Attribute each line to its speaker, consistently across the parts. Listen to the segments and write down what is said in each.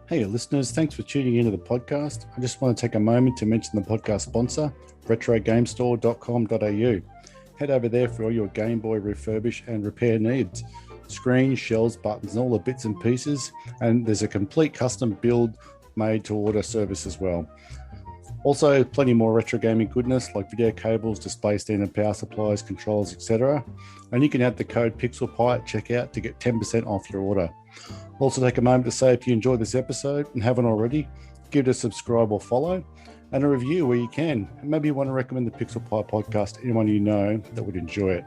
Speaker 1: Hey, listeners, thanks for tuning into the podcast. I just want to take a moment to mention the podcast sponsor, retrogamestore.com.au. Head over there for all your Game Boy refurbish and repair needs. Screens, shells, buttons, and all the bits and pieces. And there's a complete custom build made to order service as well. Also, plenty more retro gaming goodness like video cables, display stand and power supplies, controls, etc. And you can add the code PixelPie at checkout to get 10% off your order. Also, take a moment to say if you enjoyed this episode and haven't already, give it a subscribe or follow and a review where you can. And maybe you want to recommend the Pixel Pie podcast to anyone you know that would enjoy it.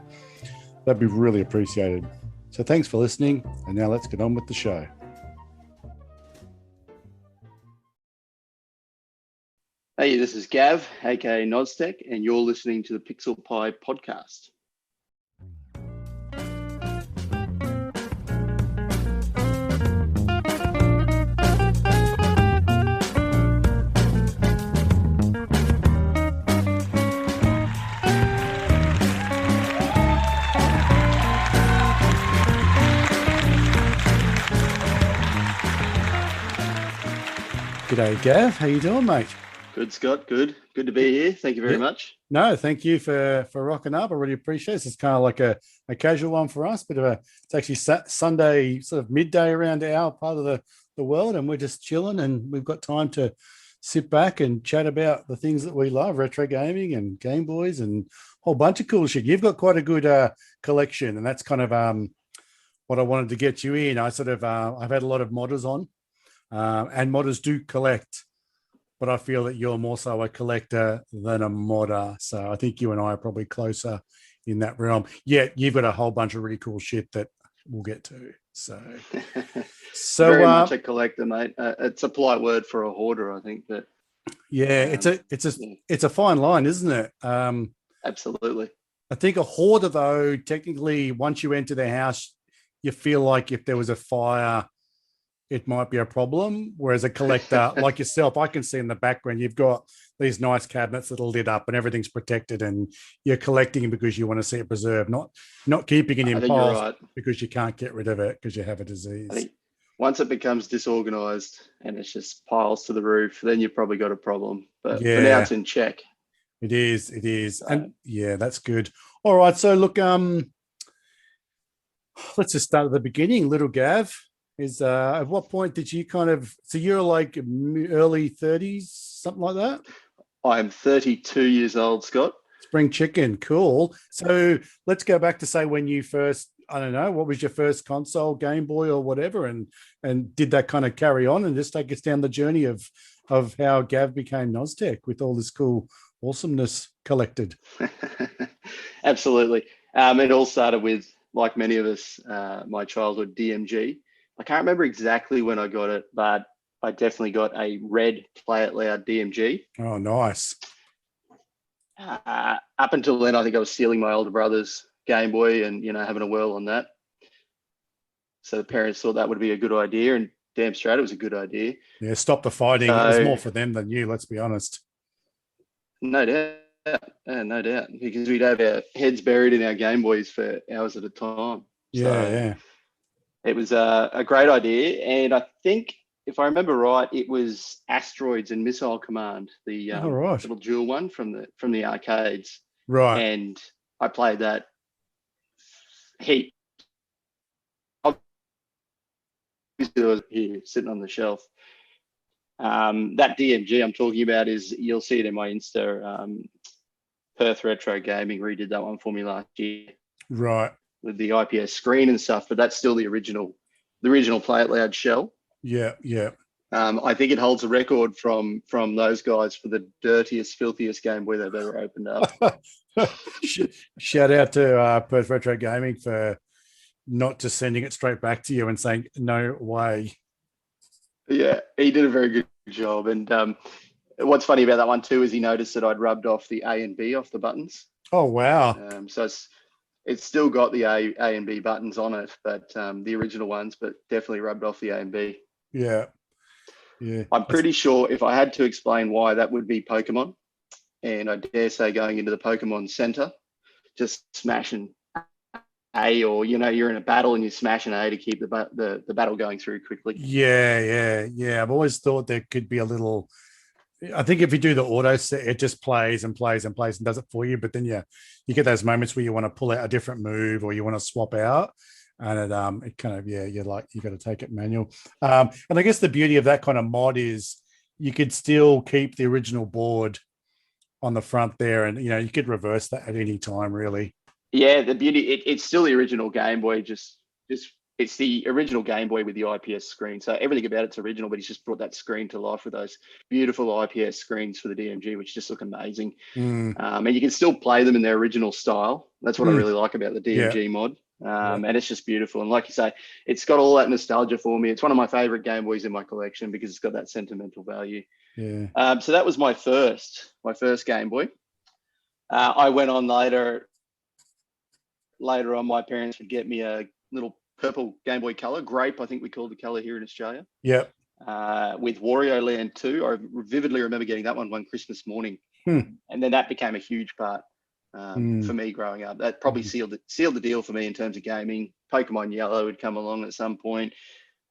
Speaker 1: That'd be really appreciated. So thanks for listening, and now let's get on with the show.
Speaker 2: Hey, this is Gav, aka Noztech, and you're listening to the Pixel Pie podcast.
Speaker 1: G'day, Gav. How you doing, mate?
Speaker 2: Good, Scott. Good to be here. Thank you very much.
Speaker 1: No, thank you for rocking up. I really appreciate it. It's kind of like a casual one for us, it's actually Sunday, sort of midday around our part of the world, and we're just chilling, and we've got time to sit back and chat about the things that we love, retro gaming and Game Boys and a whole bunch of cool shit. You've got quite a good collection, and that's kind of what I wanted to get you in. I've had a lot of modders on, and modders do collect, but I feel that you're more so a collector than a modder. So I think you and I are probably closer in that realm. Yet you've got a whole bunch of really cool shit that we'll get to. So
Speaker 2: very much a collector, mate. It's a polite word for a hoarder, I think. But
Speaker 1: yeah, it's a fine line, isn't it?
Speaker 2: Absolutely.
Speaker 1: I think a hoarder, though, technically, once you enter their house, you feel like if there was a fire, it might be a problem. Whereas a collector like yourself, I can see in the background, you've got these nice cabinets that are lit up and everything's protected, and you're collecting because you want to see it preserved, not keeping it in piles because you can't get rid of it because you have a disease.
Speaker 2: I think once it becomes disorganized and it's just piles to the roof, then you've probably got a problem. But for now it's in check.
Speaker 1: It is. And yeah, that's good. All right. So look, let's just start at the beginning. Little Gav. At what point did you so you're like early 30s, something like that?
Speaker 2: I'm 32 years old, Scott.
Speaker 1: Spring chicken, cool. So let's go back to say when you first, I don't know, what was your first console, Game Boy or whatever, and did that kind of carry on, and just take us down the journey of how Gav became Noztech with all this cool awesomeness collected?
Speaker 2: Absolutely. It all started with, like many of us, my childhood DMG. I can't remember exactly when I got it, but I definitely got a red Play It Loud DMG.
Speaker 1: Oh, nice.
Speaker 2: Up until then, I think I was stealing my older brother's Game Boy and, having a whirl on that. So the parents thought that would be a good idea, and damn straight it was a good idea.
Speaker 1: Yeah, stop the fighting. It was more for them than you, let's be honest.
Speaker 2: No doubt. No doubt. Because we'd have our heads buried in our Game Boys for hours at a time.
Speaker 1: Yeah.
Speaker 2: It was a great idea, and I think, if I remember right, it was Asteroids and Missile Command, the little dual one from the arcades.
Speaker 1: Right.
Speaker 2: And I played that heap. Obviously, it was here sitting on the shelf. That DMG I'm talking about you'll see it in my Insta. Perth Retro Gaming redid that one for me last year.
Speaker 1: Right.
Speaker 2: With the IPS screen and stuff, but that's still the original Play It Loud shell.
Speaker 1: Yeah.
Speaker 2: I think it holds a record from those guys for the dirtiest, filthiest Game Boy they've ever opened up.
Speaker 1: Shout out to Perth Retro Gaming for not just sending it straight back to you and saying, no way.
Speaker 2: Yeah, he did a very good job. And what's funny about that one too is he noticed that I'd rubbed off the A and B off the buttons.
Speaker 1: Oh, wow.
Speaker 2: So it's still got the A and B buttons on it, but the original ones, but definitely rubbed off the A and B.
Speaker 1: Yeah.
Speaker 2: I'm pretty sure if I had to explain why, that would be Pokemon. And I dare say going into the Pokemon Center, just smashing or you're in a battle and you smash an A to keep the battle going through quickly.
Speaker 1: Yeah. I've always thought there could be a little. I think if you do the auto set, it just plays and plays and plays and does it for you. But then you get those moments where you want to pull out a different move or you want to swap out, and it kind of you're like you got to take it manual. And I guess the beauty of that kind of mod is you could still keep the original board on the front there, and you could reverse that at any time, really.
Speaker 2: Yeah, the beauty it's still the original Game Boy, just it's the original Game Boy with the IPS screen. So everything about it's original, but he's just brought that screen to life with those beautiful IPS screens for the DMG, which just look amazing. And you can still play them in their original style. That's what I really like about the DMG mod. And it's just beautiful. And like you say, it's got all that nostalgia for me. It's one of my favorite Game Boys in my collection because it's got that sentimental value.
Speaker 1: Yeah.
Speaker 2: So that was my first Game Boy. I went on later on, my parents would get me a little purple Game Boy Color, grape, I think we called the color here in Australia.
Speaker 1: Yep.
Speaker 2: With Wario Land 2. I vividly remember getting that one Christmas morning. And then that became a huge part for me growing up. That probably sealed the deal for me in terms of gaming. Pokemon Yellow would come along at some point.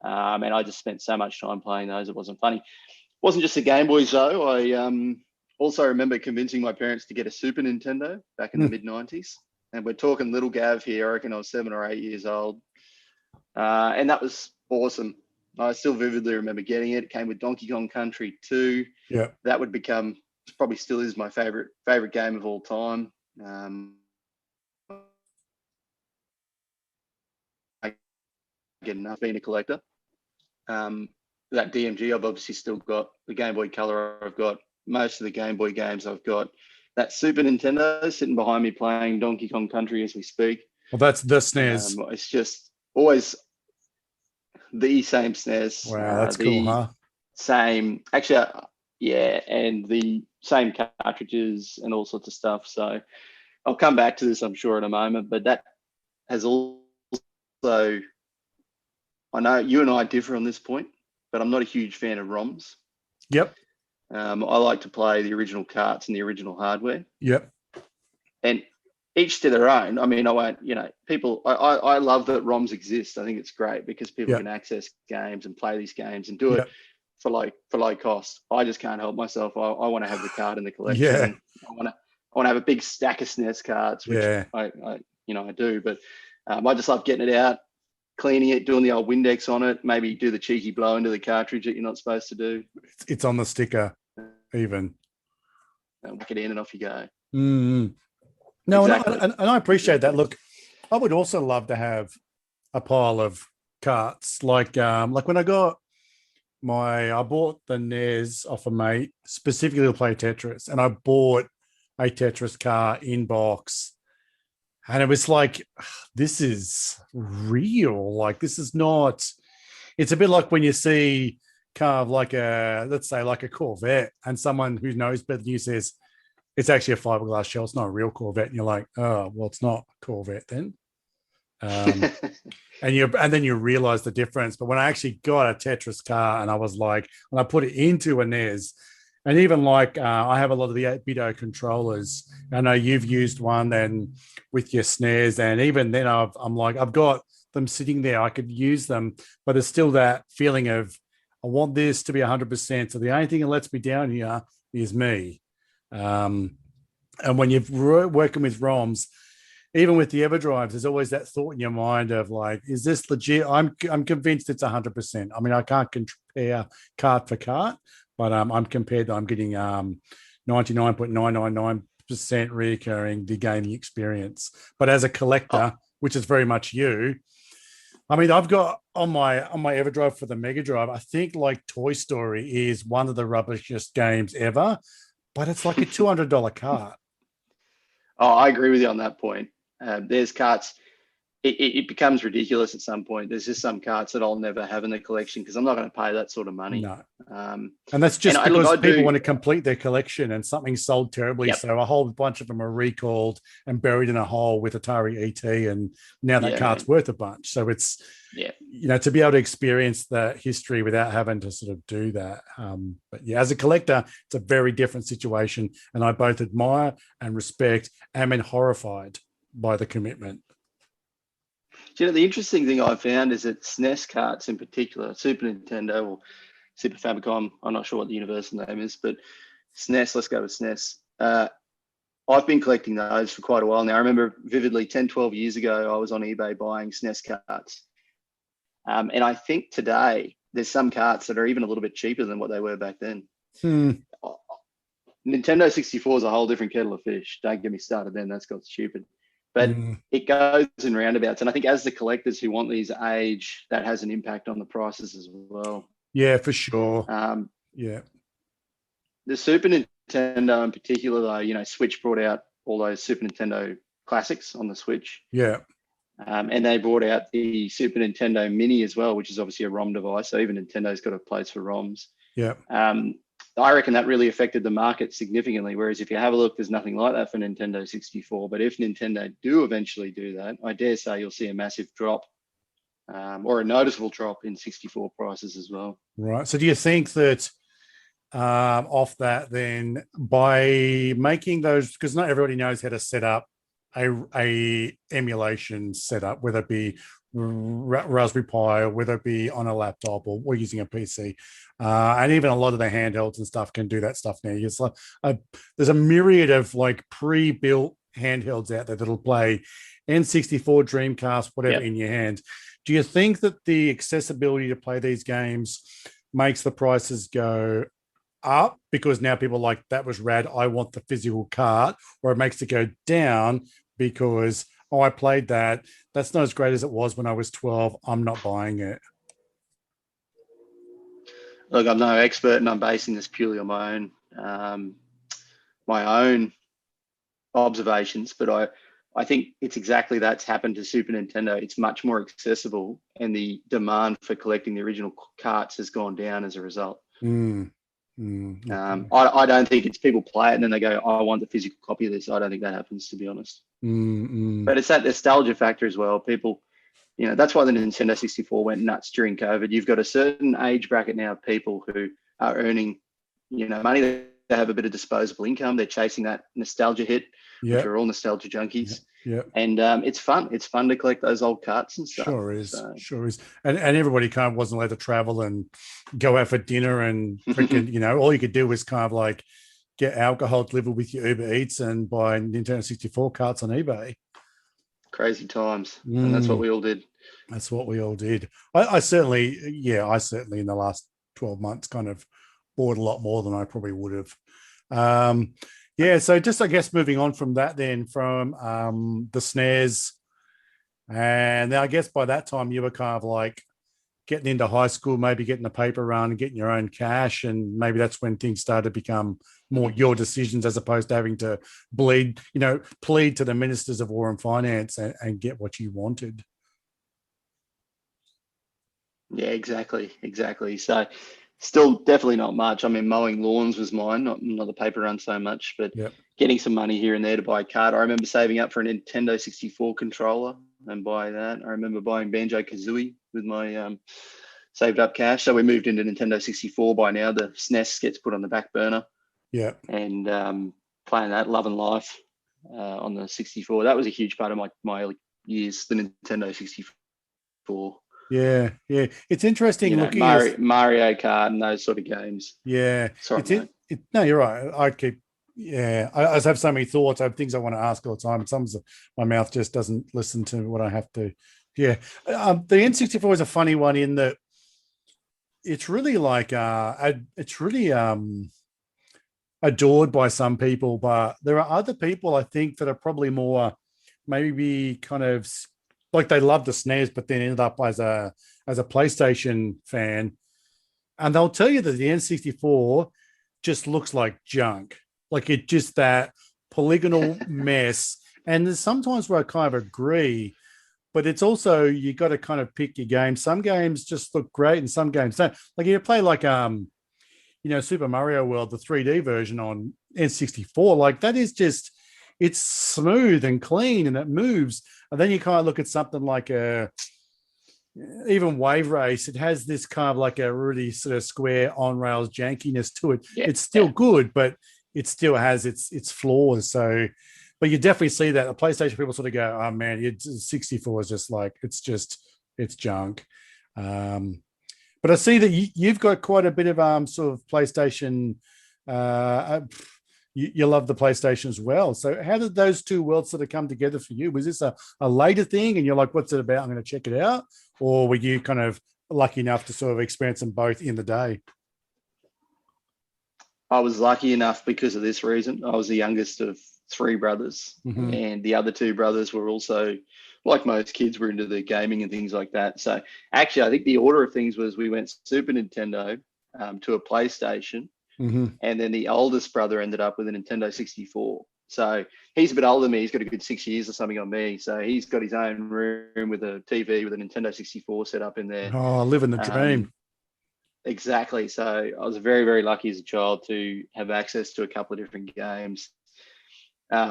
Speaker 2: And I just spent so much time playing those, it wasn't funny. It wasn't just the Game Boys though. I also remember convincing my parents to get a Super Nintendo back in the mid-90s. And we're talking little Gav here. I reckon I was 7 or 8 years old. And that was awesome. I still vividly remember getting it. It came with Donkey Kong Country 2.
Speaker 1: Yeah.
Speaker 2: That would become, probably still is my favorite game of all time. I get enough being a collector. That DMG, I've obviously still got the Game Boy Color. I've got most of the Game Boy games. I've got that Super Nintendo sitting behind me playing Donkey Kong Country as we speak.
Speaker 1: Well, that's the SNES.
Speaker 2: It's just always the same SNES.
Speaker 1: Wow, that's cool, huh?
Speaker 2: Same, actually, and the same cartridges and all sorts of stuff. So I'll come back to this, I'm sure, in a moment. But that has also, I know you and I differ on this point, but I'm not a huge fan of ROMs.
Speaker 1: Yep.
Speaker 2: I like to play the original carts and the original hardware.
Speaker 1: Yep.
Speaker 2: And each to their own. I mean, I won't, people, I love that ROMs exist. I think it's great because people can access games and play these games and do it for low cost. I just can't help myself. I want to have the card in the collection.
Speaker 1: Yeah.
Speaker 2: I want to have a big stack of SNES cards, which I do, but I just love getting it out, cleaning it, doing the old Windex on it, maybe do the cheeky blow into the cartridge that you're not supposed to do.
Speaker 1: It's on the sticker even.
Speaker 2: Look it in and off you go.
Speaker 1: No,
Speaker 2: Exactly.
Speaker 1: and I appreciate that. Look, I would also love to have a pile of carts. Like when I bought the NES off a mate specifically to play Tetris, and I bought a Tetris car in box, and it was like, this is real. Like, this is not. It's a bit like when you see kind of like let's say like a Corvette, and someone who knows better than you says, it's actually a fiberglass shell. It's not a real Corvette. And you're like, oh, well, it's not a Corvette then. And then you realize the difference. But when I actually got a Tetris car and I was like, when I put it into a NES, and even like I have a lot of the 8-bit controllers. I know you've used one then with your SNES. And even then I'm like, I've got them sitting there. I could use them, but there's still that feeling of, I want this to be 100%. So the only thing that lets me down here is me. And when you're working with ROMs, even with the EverDrives, there's always that thought in your mind of like, is this legit? I'm convinced it's 100%. I mean, I can't compare cart for cart, but I'm getting 99.999% reoccurring the gaming experience. But as a collector, which is very much you, I mean, I've got on my EverDrive for the Mega Drive, I think like Toy Story is one of the rubbishest games ever. But it's like a $200 cart.
Speaker 2: Oh, I agree with you on that point. There's carts. It becomes ridiculous at some point. There's just some carts that I'll never have in the collection because I'm not going to pay that sort of money.
Speaker 1: No. And that's just because people want to complete their collection and something sold terribly. So a whole bunch of them are recalled and buried in a hole with Atari ET. And now that cart's worth a bunch. So it's, to be able to experience the history without having to sort of do that. But as a collector, it's a very different situation. And I both admire and respect and am horrified by the commitment.
Speaker 2: Do you know, the interesting thing I found is that SNES carts in particular, Super Nintendo or Super Famicom, I'm not sure what the universal name is, but SNES, let's go with SNES. I've been collecting those for quite a while now. I remember vividly 10, 12 years ago, I was on eBay buying SNES carts. And I think today there's some carts that are even a little bit cheaper than what they were back then. Nintendo 64 is a whole different kettle of fish. Don't get me started then. That's got stupid. But it goes in roundabouts. And I think as the collectors who want these age, that has an impact on the prices as well.
Speaker 1: Yeah, for sure.
Speaker 2: Yeah. The Super Nintendo in particular, though, you know, Switch brought out all those Super Nintendo classics on the Switch.
Speaker 1: Yeah.
Speaker 2: And they brought out the Super Nintendo Mini as well, which is obviously a ROM device. So even Nintendo's got a place for ROMs.
Speaker 1: Yeah.
Speaker 2: I reckon that really affected the market significantly. Whereas if you have a look, there's nothing like that for Nintendo 64. But if Nintendo do eventually do that, I dare say you'll see a massive drop or a noticeable drop in 64 prices as well.
Speaker 1: Right. So do you think that off that then, by making those, because not everybody knows how to set up a emulation setup, whether it be Raspberry Pi or whether it be on a laptop or we're using a PC, and even a lot of the handhelds and stuff can do that stuff now. It's like there's a myriad of like pre-built handhelds out there that'll play N64, Dreamcast, whatever in your hand. Do you think that the accessibility to play these games makes the prices go up because now people are like, that was rad, I want the physical cart, or it makes it go down because, oh, I played that, that's not as great as it was when I was 12, I'm not buying it?
Speaker 2: Look, I'm no expert and I'm basing this purely on my own observations, but I think it's exactly that's happened to Super Nintendo. It's much more accessible and the demand for collecting the original carts has gone down as a result.
Speaker 1: Okay.
Speaker 2: I don't think it's people play it and then they go, I want the physical copy of this. I don't think that happens, to be honest. But it's that nostalgia factor as well. People, you know, that's why the Nintendo 64 went nuts during COVID. You've got a certain age bracket now of people who are earning, you know, money. They have a bit of disposable income. They're chasing that nostalgia hit, which are all nostalgia junkies. And it's fun. It's fun to collect those old carts and stuff.
Speaker 1: Sure is. And everybody kind of wasn't allowed to travel and go out for dinner and freaking, you know, all you could do was kind of like get alcohol delivered with your Uber Eats and buy Nintendo 64 carts on eBay.
Speaker 2: Crazy times. And that's what we all did.
Speaker 1: That's what we all did. I certainly in the last 12 months kind of bought a lot more than I probably would have. So just, I guess, moving on from that then, from the SNES, and then I guess by that time you were kind of like getting into high school, maybe getting a paper run and getting your own cash, and maybe that's when things started to become more your decisions as opposed to having to plead to the ministers of war and finance and get what you wanted.
Speaker 2: Yeah, exactly. So still definitely not much. I mean, mowing lawns was mine, not the paper run so much, but getting some money here and there to buy a card. I remember saving up for a Nintendo 64 controller and buy that. I remember buying Banjo-Kazooie with my saved up cash. So we moved into Nintendo 64 by now. The SNES gets put on the back burner. Yeah. And playing that, loving life on the 64. That was a huge part of my early years, the Nintendo 64.
Speaker 1: Yeah. It's interesting looking
Speaker 2: Mario Kart and those sort of games.
Speaker 1: Yeah.
Speaker 2: Sorry,
Speaker 1: no, you're right. I just have so many thoughts. I have things I want to ask all the time. And sometimes my mouth just doesn't listen to what I have to. Yeah. The N64 is a funny one in that it's really like, adored by some people, but there are other people I think that are probably more maybe kind of like they love the SNES, but then ended up as a PlayStation fan. And they'll tell you that the N64 just looks like junk. Like it just that polygonal mess. And there's sometimes where I kind of agree, but it's also, you got to kind of pick your game. Some games just look great and some games don't. Like you play like, Super Mario World, the 3D version on N64, like that is just, it's smooth and clean and it moves. And then you kind of look at something like even Wave Race, it has this kind of like a really sort of square on rails jankiness to it. It's still good, but it still has its flaws. So but you definitely see that the PlayStation people sort of go, "Oh man, 64 is just like it's junk." But I see that you've got quite a bit of sort of PlayStation. You love the PlayStation as well. So how did those two worlds sort of come together for you? Was this a later thing, and you're like, "What's it about? I'm going to check it out," or were you kind of lucky enough to sort of experience them both in the day?
Speaker 2: I was lucky enough because of this reason. I was the youngest of three brothers,
Speaker 1: Mm-hmm.
Speaker 2: and the other two brothers were also, like most kids, were into the gaming and things like that. So actually, I think the order of things was we went Super Nintendo to a PlayStation,
Speaker 1: Mm-hmm.
Speaker 2: and then the oldest brother ended up with a Nintendo 64. So he's a bit older than me. He's got a good 6 years or something on me. So he's got his own room with a TV with a Nintendo 64 set up in there.
Speaker 1: Oh, living the dream.
Speaker 2: Exactly. So I was very, very lucky as a child to have access to a couple of different games. So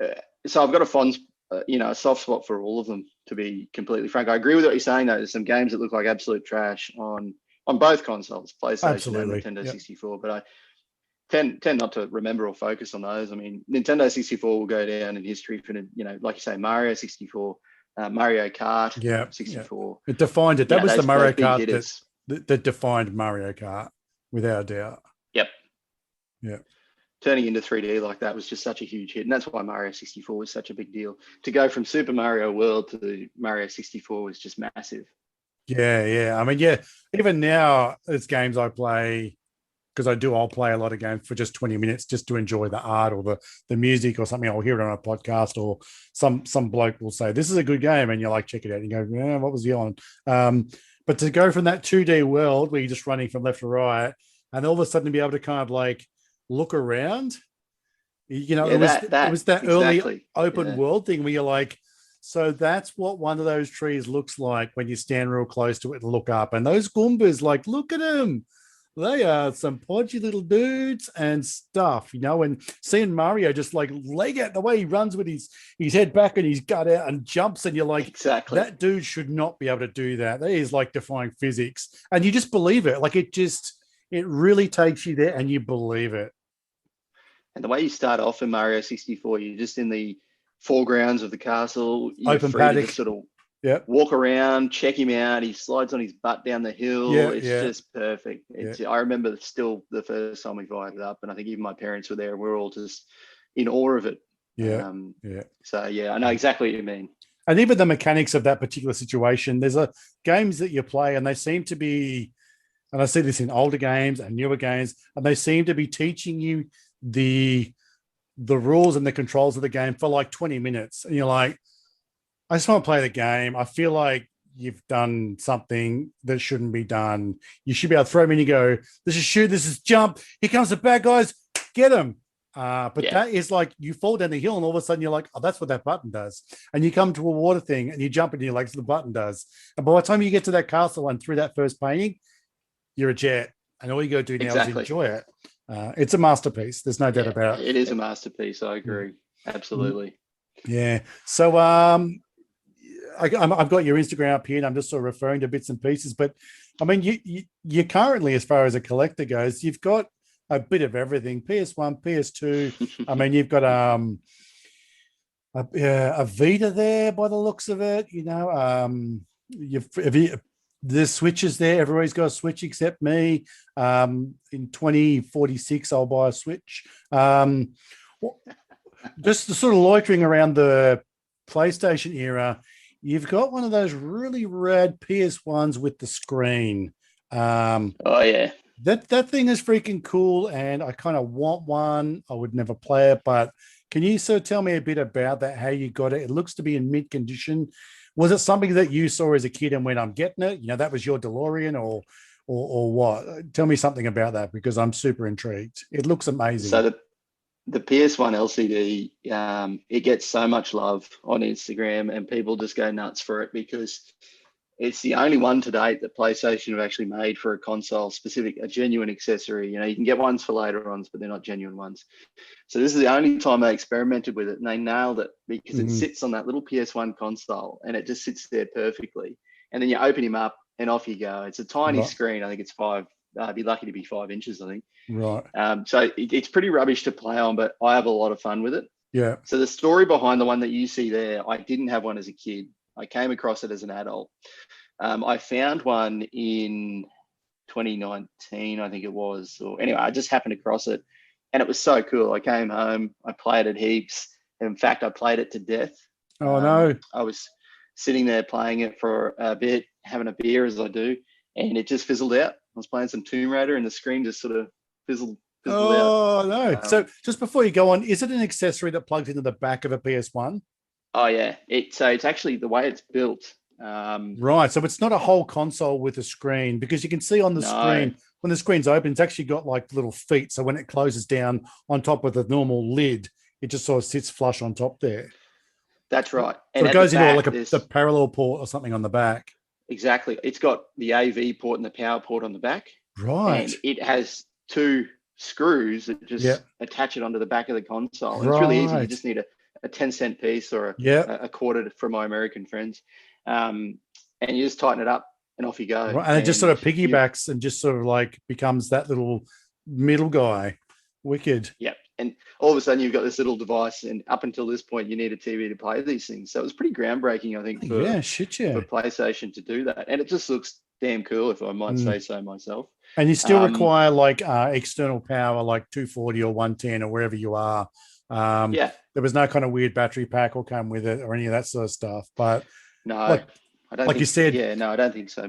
Speaker 2: I've got a a soft spot for all of them, to be completely frank. I agree with what you're saying, though. There's some games that look like absolute trash on both consoles, PlayStation
Speaker 1: Absolutely.
Speaker 2: and Nintendo
Speaker 1: Yep.
Speaker 2: 64. But I tend not to remember or focus on those. I mean, Nintendo 64 will go down in history for, like you say, Mario 64, Mario Kart
Speaker 1: Yeah.
Speaker 2: 64.
Speaker 1: It defined it. That was the
Speaker 2: those
Speaker 1: Mario
Speaker 2: big
Speaker 1: Kart
Speaker 2: hitters.
Speaker 1: that defined Mario Kart, without a doubt.
Speaker 2: Yep.
Speaker 1: Yeah.
Speaker 2: Turning into 3D like that was just such a huge hit. And that's why Mario 64 was such a big deal. To go from Super Mario World to Mario 64 was just massive.
Speaker 1: Yeah. I mean, yeah, even now, it's games I play because I'll play a lot of games for just 20 minutes just to enjoy the art or the music or something. I'll hear it on a podcast, or some bloke will say, "This is a good game," and you're like, check it out. And you go, "Yeah, what was he on?" But to go from that 2D world where you're just running from left to right, and all of a sudden be able to kind of like look around, it was that early
Speaker 2: exactly.
Speaker 1: open world thing where you're like, so that's what one of those trees looks like when you stand real close to it and look up. And those Goombas, like, look at them. They are some podgy little dudes and stuff, and seeing Mario just like leg out the way he runs with his head back and his gut out and jumps, and you're like,
Speaker 2: exactly,
Speaker 1: that dude should not be able to do that. That is like defying physics. And you just believe it. Like it really takes you there and you believe it.
Speaker 2: And the way you start off in Mario 64, you're just in the foregrounds of the castle. You're
Speaker 1: Open
Speaker 2: free
Speaker 1: paddock.
Speaker 2: to just sort of
Speaker 1: Yep.
Speaker 2: walk around, check him out. He slides on his butt down the hill.
Speaker 1: Yeah,
Speaker 2: it's just perfect. I remember still the first time we fired it up, and I think even my parents were there, and we were all just in awe of it.
Speaker 1: Yeah.
Speaker 2: So yeah, I know exactly what you mean.
Speaker 1: And even the mechanics of that particular situation, there's games that you play, and they seem to be, and I see this in older games and newer games, and they seem to be teaching you the rules and the controls of the game for like 20 minutes. And you're like, I just want to play the game. I feel like you've done something that shouldn't be done. You should be able to throw them in. You go, this is shoot, this is jump. Here comes the bad guys. Get them. That is like you fall down the hill and all of a sudden you're like, oh, that's what that button does. And you come to a water thing and you jump and you're like, the button does. And by the time you get to that castle and through that first painting, you're a jet. And all you got to do now is enjoy it. It's a masterpiece. There's no doubt about it.
Speaker 2: It is a masterpiece. I agree. Absolutely.
Speaker 1: Yeah. So I've got your Instagram up here and I'm just sort of referring to bits and pieces. But I mean, you currently, as far as a collector goes, you've got a bit of everything. PS1, PS2. I mean, you've got a Vita there by the looks of it. There's Switches there. Everybody's got a Switch except me. In 2046, I'll buy a Switch. Just the sort of loitering around the PlayStation era, you've got one of those really rad PS1s with the screen.
Speaker 2: Oh yeah.
Speaker 1: That thing is freaking cool, and I kind of want one. I would never play it, but can you sort of tell me a bit about that, how you got it? It looks to be in mint condition. Was it something that you saw as a kid and when I'm getting it, that was your DeLorean or what? Tell me something about that because I'm super intrigued. It looks amazing.
Speaker 2: So the PS1 LCD, it gets so much love on Instagram and people just go nuts for it because it's the only one to date that PlayStation have actually made for a console specific, a genuine accessory. You can get ones for later on, but they're not genuine ones. So this is the only time they experimented with it and they nailed it because it sits on that little PS1 console and it just sits there perfectly. And then you open him up and off you go. It's a tiny screen. I think it's I'd be lucky to be 5 inches, I think.
Speaker 1: Right.
Speaker 2: So it's pretty rubbish to play on, but I have a lot of fun with it.
Speaker 1: Yeah.
Speaker 2: So the story behind the one that you see there, I didn't have one as a kid. I came across it as an adult. I found one in 2019, I think it was. Or anyway, I just happened across it, and it was so cool. I came home, I played it heaps. In fact, I played it to death.
Speaker 1: Oh no.
Speaker 2: I was sitting there playing it for a bit, having a beer as I do, and it just fizzled out. I was playing some Tomb Raider, and the screen just sort of fizzled out.
Speaker 1: Oh no. So just before you go on, is it an accessory that plugs into the back of a PS1?
Speaker 2: Oh yeah, so it's actually the way it's built.
Speaker 1: Right. So it's not a whole console with a screen, because you can see on the
Speaker 2: No.
Speaker 1: screen, when the screen's open, it's actually got like little feet. So when it closes down on top of the normal lid, it just sort of sits flush on top there.
Speaker 2: That's right.
Speaker 1: So
Speaker 2: And
Speaker 1: it
Speaker 2: at
Speaker 1: goes
Speaker 2: the
Speaker 1: into
Speaker 2: back,
Speaker 1: like the parallel port or something on the back.
Speaker 2: exactly. It's got the AV port and the power port on the back,
Speaker 1: Right.
Speaker 2: and it has two screws that just attach it onto the back of the console. And it's really easy. You just need a 10-cent piece or a quarter for my American friends, and you just tighten it up and off you go.
Speaker 1: Right. And it just sort of piggybacks and just sort of like becomes that little middle guy. Wicked.
Speaker 2: Yep. And all of a sudden you've got this little device, and up until this point you need a TV to play these things. So it was pretty groundbreaking, I think, for PlayStation to do that. And it just looks damn cool, if I might say so myself.
Speaker 1: And you still require like external power, like 240 or 110 or wherever you are. There was no kind of weird battery pack or come with it or any of that sort of stuff. But
Speaker 2: no,
Speaker 1: I don't think, you said,
Speaker 2: no, I don't think so.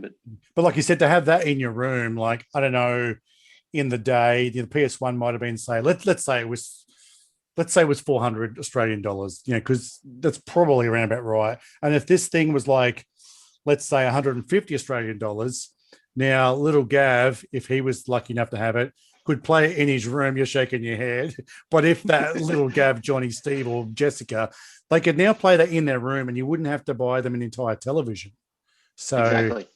Speaker 1: But like you said, to have that in your room, like, I don't know, in the day, the PS1 might have been, say, let's say it was 400 Australian dollars, because that's probably around about right. And if this thing was like, let's say 150 Australian dollars, now little Gav, if he was lucky enough to have it, could play it in his room. You're shaking your head. But if that little Gav, Johnny, Steve, or Jessica, they could now play that in their room, and you wouldn't have to buy them an entire television. So
Speaker 2: exactly.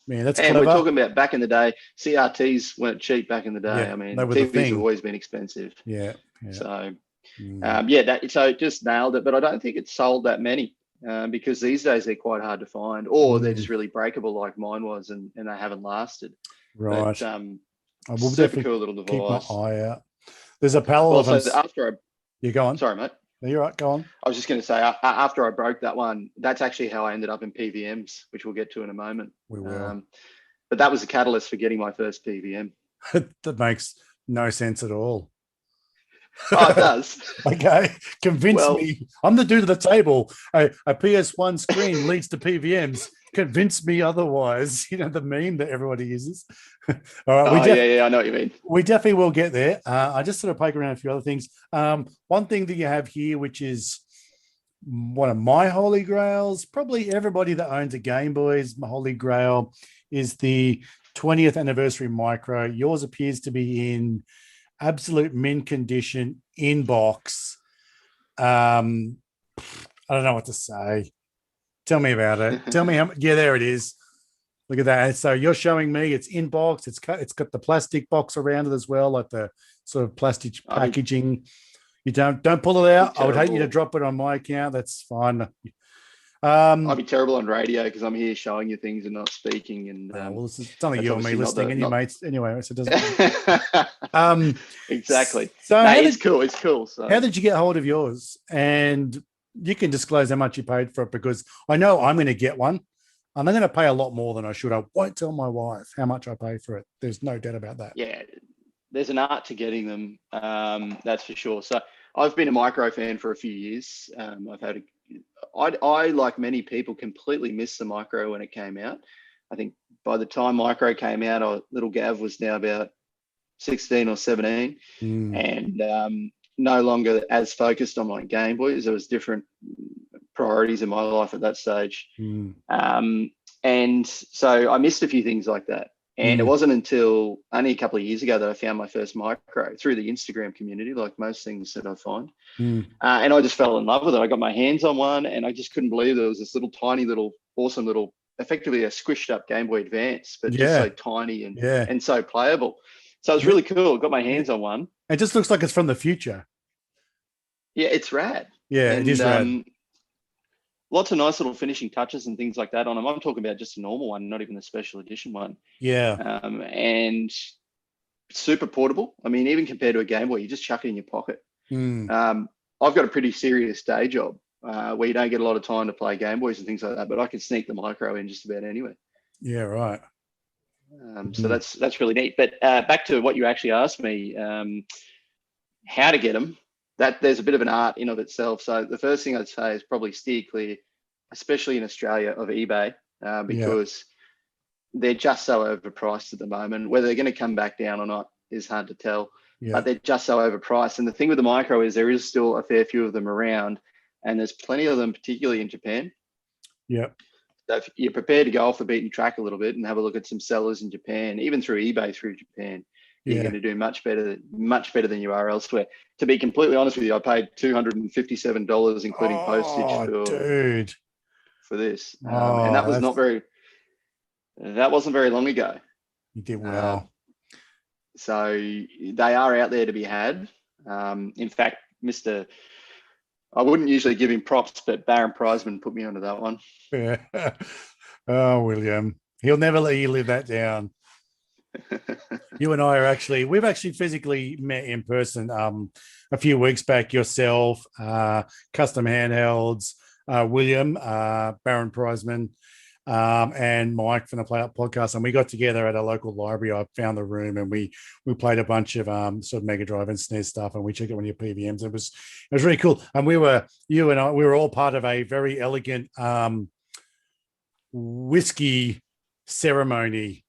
Speaker 1: Man, that's
Speaker 2: and
Speaker 1: clever.
Speaker 2: We're talking about back in the day. CRTs weren't cheap back in the day.
Speaker 1: Yeah,
Speaker 2: I mean,
Speaker 1: they were the
Speaker 2: TVs
Speaker 1: thing.
Speaker 2: have always been expensive.
Speaker 1: Yeah.
Speaker 2: So, so it just nailed it. But I don't think it sold that many because these days they're quite hard to find, or they're just really breakable like mine was, and they haven't lasted.
Speaker 1: Right.
Speaker 2: But,
Speaker 1: I will
Speaker 2: super
Speaker 1: definitely
Speaker 2: cool little device.
Speaker 1: Keep my eye out. There's a pallet of them.
Speaker 2: After
Speaker 1: you go on.
Speaker 2: Sorry, mate.
Speaker 1: No, you're right. Go on.
Speaker 2: I was just going to say, after I broke that one, that's actually how I ended up in PVMs, which we'll get to in a moment.
Speaker 1: We will.
Speaker 2: But that was the catalyst for getting my first PVM.
Speaker 1: That makes no sense at all.
Speaker 2: Oh, it does.
Speaker 1: Okay. Convince me. I'm the dude at the table. A PS1 screen leads to PVMs. Convince me otherwise. The meme that everybody uses. All right.
Speaker 2: I know what you mean.
Speaker 1: We definitely will get there. I just sort of poke around a few other things. One thing that you have here, which is one of my holy grails, probably everybody that owns a Game Boy's holy grail, is the 20th anniversary micro. Yours appears to be in absolute mint condition, in box. I don't know what to say. Tell me about it. Tell me how. Yeah, there it is. Look at that. So you're showing me it's in box. It's got the plastic box around it as well, like the sort of plastic packaging. You don't pull it out. I would hate you to drop it on my account. That's fine.
Speaker 2: I'll be terrible on radio because I'm here showing you things and not speaking. And
Speaker 1: it's only you and me listening, and your mates anyway. So it doesn't.
Speaker 2: Exactly.
Speaker 1: So
Speaker 2: it's cool. It's cool. So
Speaker 1: how did you get hold of yours? And you can disclose how much you paid for it, because I know I'm going to get one, and I'm going to pay a lot more than I should. I won't tell my wife how much I pay for it. There's no doubt about that.
Speaker 2: Yeah, there's an art to getting them. That's for sure. So I've been a micro fan for a few years. I, like many people, completely missed the micro when it came out. I think by the time micro came out, little Gav was now about 16 or 17, and no longer as focused on my Game Boys. There was different priorities in my life at that stage. And so I missed a few things like that. And it wasn't until only a couple of years ago that I found my first micro through the Instagram community, like most things that I find. And I just fell in love with it. I got my hands on one, and I just couldn't believe there was this little tiny little awesome little, effectively a squished up Game Boy Advance, but just so tiny and so playable. So it was really cool. Got my hands on one.
Speaker 1: It just looks like it's from the future.
Speaker 2: Yeah, it's rad.
Speaker 1: Yeah, it is rad.
Speaker 2: Lots of nice little finishing touches and things like that on them. I'm talking about just a normal one, not even the special edition one.
Speaker 1: Yeah.
Speaker 2: And super portable. I mean, even compared to a Game Boy, you just chuck it in your pocket. I've got a pretty serious day job where you don't get a lot of time to play Game Boys and things like that, but I can sneak the micro in just about anywhere.
Speaker 1: Yeah, right.
Speaker 2: So that's really neat. But back to what you actually asked me, how to get them. That there's a bit of an art in of itself. So the first thing I'd say is probably steer clear, especially in Australia, of eBay because they're just so overpriced at the moment. Whether they're going to come back down or not is hard to tell. But they're just so overpriced. And the thing with the micro is there is still a fair few of them around, and there's plenty of them, particularly in Japan.
Speaker 1: Yeah.
Speaker 2: So if you're prepared to go off the beaten track a little bit and have a look at some sellers in Japan, even through eBay through Japan, you're going to do much better than you are elsewhere. To be completely honest with you, I paid $257, including postage for this. And that was that wasn't very long ago.
Speaker 1: You did well.
Speaker 2: So they are out there to be had. In fact, I wouldn't usually give him props, but Baron Prizeman put me onto that one.
Speaker 1: Yeah. Oh, William. He'll never let you live that down. You and I we've actually physically met in person a few weeks back. Yourself, Custom Handhelds, William, Baron Prizeman, and Mike from the Play Up podcast, and we got together at a local library. I found the room, and we played a bunch of sort of Mega Drive and SNES stuff, and we checked out one of your PVMs. It was really cool, and we were all part of a very elegant whiskey ceremony.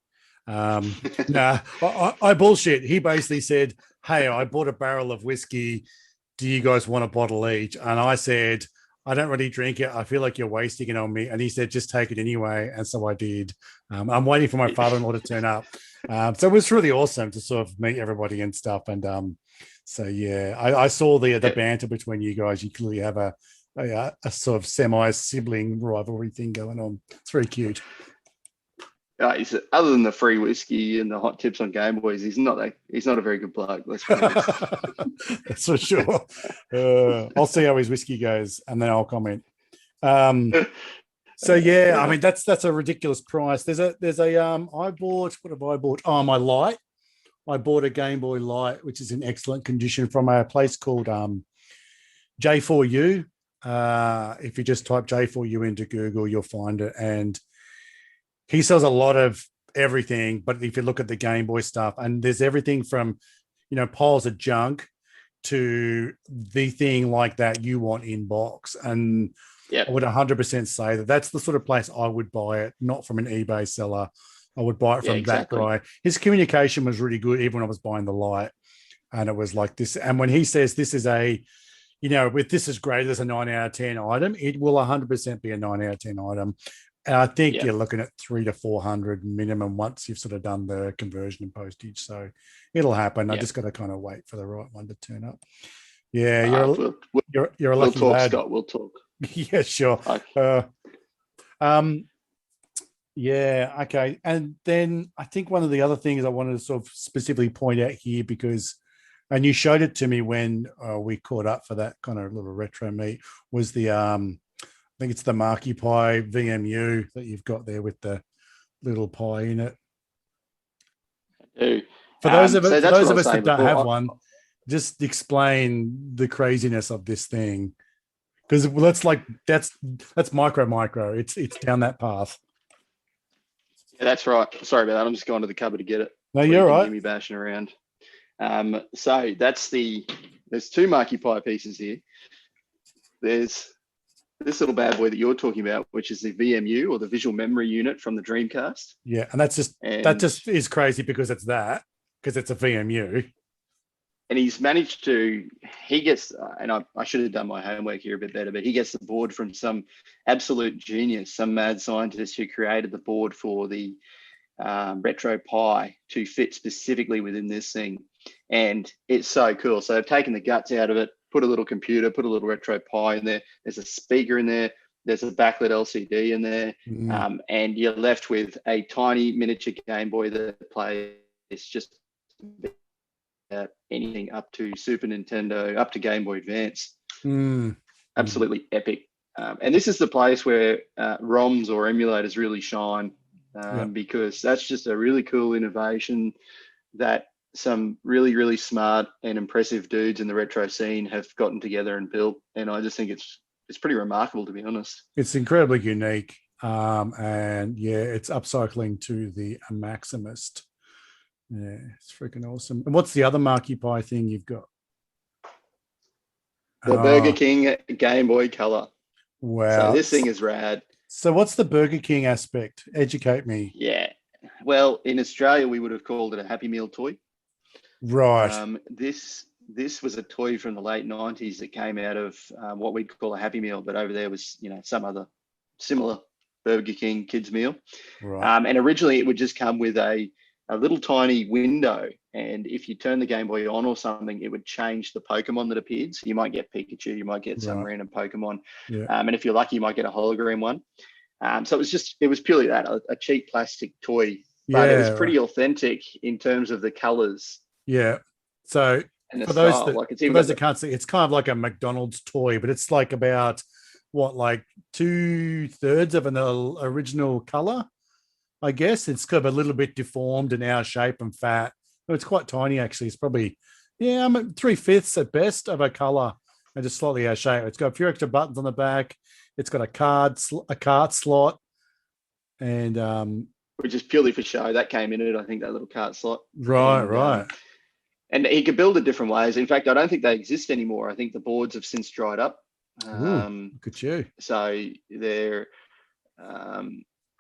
Speaker 1: I bullshit. He basically said, "Hey, I bought a barrel of whiskey. Do you guys want a bottle each?" And I said, "I don't really drink it. I feel like you're wasting it on me." And he said, "Just take it anyway." And so I did. I'm waiting for my father-in-law to turn up. So it was really awesome to sort of meet everybody and stuff. And so, yeah, I saw the banter between you guys. You clearly have a sort of semi-sibling rivalry thing going on. It's very cute.
Speaker 2: Other than the free whiskey and the hot tips on Game Boys, he's not a very good bloke. Let's be honest.
Speaker 1: That's for sure. I'll see how his whiskey goes, and then I'll comment. So yeah, I mean that's a ridiculous price. There's a I bought, what have I bought? Oh, my light. I bought a Game Boy Light, which is in excellent condition, from a place called J4U. If you just type J4U into Google, you'll find it. And he sells a lot of everything, but if you look at the Game Boy stuff, and there's everything from, piles of junk to the thing like that you want in box. And I would 100% say that that's the sort of place I would buy it, not from an eBay seller. I would buy it from that guy. His communication was really good, even when I was buying the light. And it was like this. And when he says this is with this is great as a 9 out of 10 item, it will 100% be a 9 out of 10 item. And I think you're looking at $300 to $400 minimum once you've sort of done the conversion and postage. So it'll happen. I just got to kind of wait for the right one to turn up. Yeah, you're a lucky lad.
Speaker 2: Scott, we'll talk.
Speaker 1: Yeah, sure. Yeah, okay. And then I think one of the other things I wanted to sort of specifically point out here, and you showed it to me when we caught up for that kind of little retro meet, was the I think it's the Marky Pie VMU that you've got there with the little pie in it. For those of us that don't have one, just explain the craziness of this thing, because that's micro. It's down that path.
Speaker 2: Yeah, that's right. Sorry about that. I'm just going to the cupboard to get it.
Speaker 1: No, you're right.
Speaker 2: Hear me bashing around. So there's two Marky Pie pieces here. There's this little bad boy that you're talking about, which is the VMU, or the visual memory unit from the Dreamcast.
Speaker 1: Yeah, and that just is crazy because it's a VMU.
Speaker 2: And he's managed to, and I should have done my homework here a bit better, but he gets the board from some absolute genius, some mad scientist who created the board for the Retro Pi to fit specifically within this thing. And it's so cool. So they've taken the guts out of it, put a little computer, put a little Retro Pi in there. There's a speaker in there. There's a backlit LCD in there. And you're left with a tiny miniature Game Boy that plays just anything up to Super Nintendo, up to Game Boy Advance. Absolutely epic. And this is the place where ROMs or emulators really shine, because that's just a really cool innovation that some really, really smart and impressive dudes in the retro scene have gotten together and built. And I just think it's pretty remarkable, to be honest.
Speaker 1: It's incredibly unique. And yeah, it's upcycling to the Maximist. Yeah, it's freaking awesome. And what's the other Marky Pie thing you've got?
Speaker 2: The Burger King Game Boy Color.
Speaker 1: Wow.
Speaker 2: So this thing is rad.
Speaker 1: So what's the Burger King aspect? Educate me.
Speaker 2: Yeah. Well, in Australia, we would have called it a Happy Meal toy.
Speaker 1: Right.
Speaker 2: This was a toy from the late 90s that came out of what we'd call a Happy Meal, but over there was, some other similar Burger King kids meal.
Speaker 1: Right.
Speaker 2: And originally it would just come with a little tiny window. And if you turn the Game Boy on or something, it would change the Pokemon that appeared. So you might get Pikachu, you might get some random Pokemon.
Speaker 1: Yeah.
Speaker 2: And if you're lucky, you might get a hologram one. So it was purely that, a cheap plastic toy, but it was pretty authentic in terms of the colors.
Speaker 1: Yeah. So
Speaker 2: and
Speaker 1: for those that can't see, it's kind of like a McDonald's toy, but it's like about like 2/3 of an original color, I guess. It's kind of a little bit deformed and out of shape and fat. But it's quite tiny, actually. It's probably, 3/5 at best of a color and just slightly out of shape. It's got a few extra buttons on the back. It's got a cart slot, and
Speaker 2: which is purely for show. That came in it, I think, that little cart slot.
Speaker 1: Right.
Speaker 2: And he could build it different ways. In fact, I don't think they exist anymore. I think the boards have since dried up.
Speaker 1: Look at you.
Speaker 2: So they're a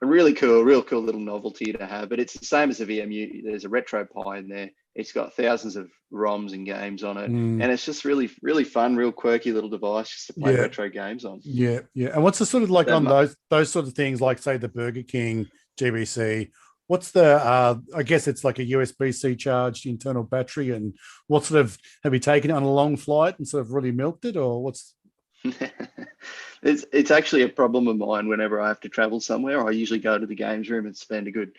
Speaker 2: real cool little novelty to have. But it's the same as a VMU. There's a retro Pi in there. It's got thousands of ROMs and games on it. And it's just really, really fun, real quirky little device just to play retro games on.
Speaker 1: Yeah. And what's the sort of like on those sort of things, like say the Burger King GBC? What's the, I guess it's like a USB-C charged internal battery, and what sort of, have you taken it on a long flight and sort of really milked it, or what's?
Speaker 2: It's actually a problem of mine whenever I have to travel somewhere. I usually go to the games room and spend a good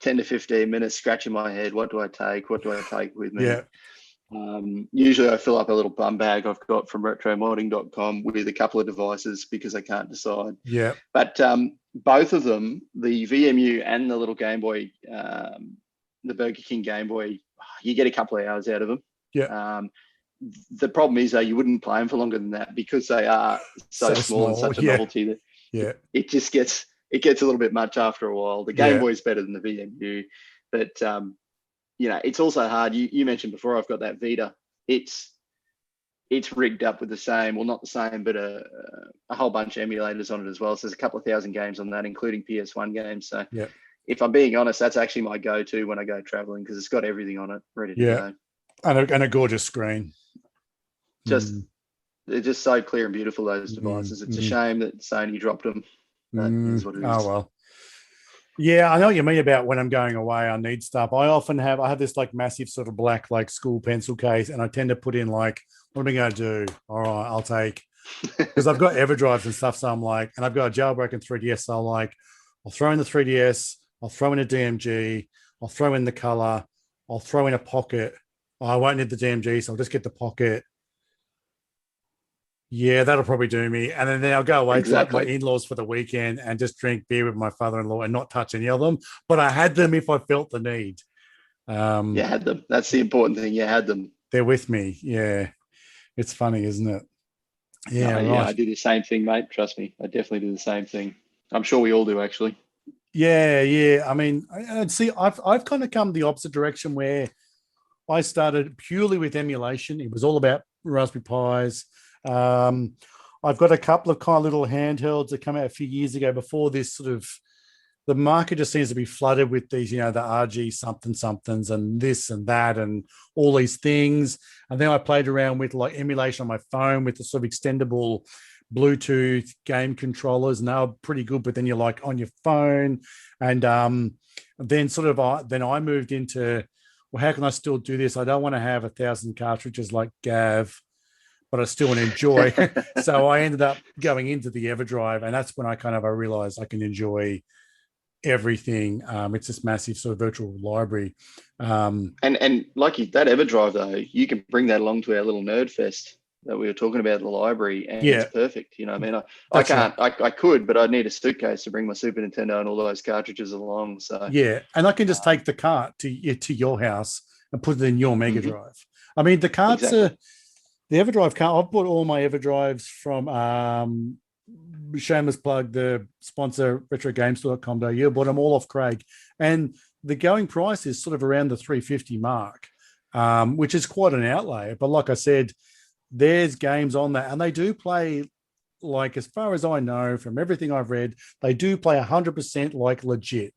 Speaker 2: 10 to 15 minutes scratching my head. What do I take? What do I take with me?
Speaker 1: Yeah.
Speaker 2: Usually I fill up a little bum bag I've got from retromodding.com with a couple of devices because I can't decide.
Speaker 1: Yeah.
Speaker 2: But both of them, the VMU and the little Game Boy, the Burger King Game Boy, you get a couple of hours out of them.
Speaker 1: Yeah.
Speaker 2: The problem is though, you wouldn't play them for longer than that because they are so small and such a novelty that it just gets a little bit much after a while. The Game Boy is better than the VMU, but it's also hard. You mentioned before, I've got that Vita. It's rigged up with the same, well, not the same, but a whole bunch of emulators on it as well. So there's a couple of thousand games on that, including PS1 games. So if I'm being honest, that's actually my go-to when I go traveling because it's got everything on it ready to go.
Speaker 1: And a gorgeous screen.
Speaker 2: They're just so clear and beautiful, those devices. It's a shame that Sony dropped them. That is what it is.
Speaker 1: Oh, well. Yeah, I know what you mean about when I'm going away, I need stuff. I have this like massive sort of black like school pencil case, and I tend to put in like, what am I going to do? All right, I'll take, because I've got EverDrives and stuff. So I'm like, and I've got a jailbroken 3DS. So I'm like, I'll throw in the 3DS, I'll throw in a DMG, I'll throw in the color, I'll throw in a pocket. I won't need the DMG, so I'll just get the pocket. Yeah, that'll probably do me. And then I'll go away to like my in-laws for the weekend and just drink beer with my father-in-law and not touch any of them. But I had them if I felt the need.
Speaker 2: You had them. That's the important thing. You had them.
Speaker 1: They're with me. Yeah. It's funny, isn't it? Yeah, right.
Speaker 2: Yeah, I do the same thing, mate. Trust me. I definitely do the same thing. I'm sure we all do, actually.
Speaker 1: Yeah. I mean, see, I've kind of come the opposite direction where I started purely with emulation. It was all about Raspberry Pis. I've got a couple of kind of little handhelds that come out a few years ago before this sort of, the market just seems to be flooded with these, the RG somethings and this and that and all these things. And then I played around with like emulation on my phone with the sort of extendable Bluetooth game controllers, and they were pretty good, but then you're like on your phone. And then I moved into, well, how can I still do this? I don't want to have 1,000 cartridges like Gav, but I still want to enjoy. So I ended up going into the EverDrive, and that's when I realized I can enjoy everything. It's this massive sort of virtual library.
Speaker 2: And like that EverDrive though, you can bring that along to our little nerd fest that we were talking about at the library, and it's perfect. You know what I mean? I can't, right. I could, but I'd need a suitcase to bring my Super Nintendo and all those cartridges along. So
Speaker 1: yeah, and I can just take the cart to your house and put it in your Mega Drive. I mean, the carts
Speaker 2: Exactly.
Speaker 1: the EverDrive cart. I've bought all my EverDrives from shameless plug, the sponsor retrogamestore.com.au. Bought them all off Craig, and the going price is sort of around the 350 mark, which is quite an outlay. But like I said, there's games on that, and they do play, like, as far as I know from everything I've read, they do play 100% like legit.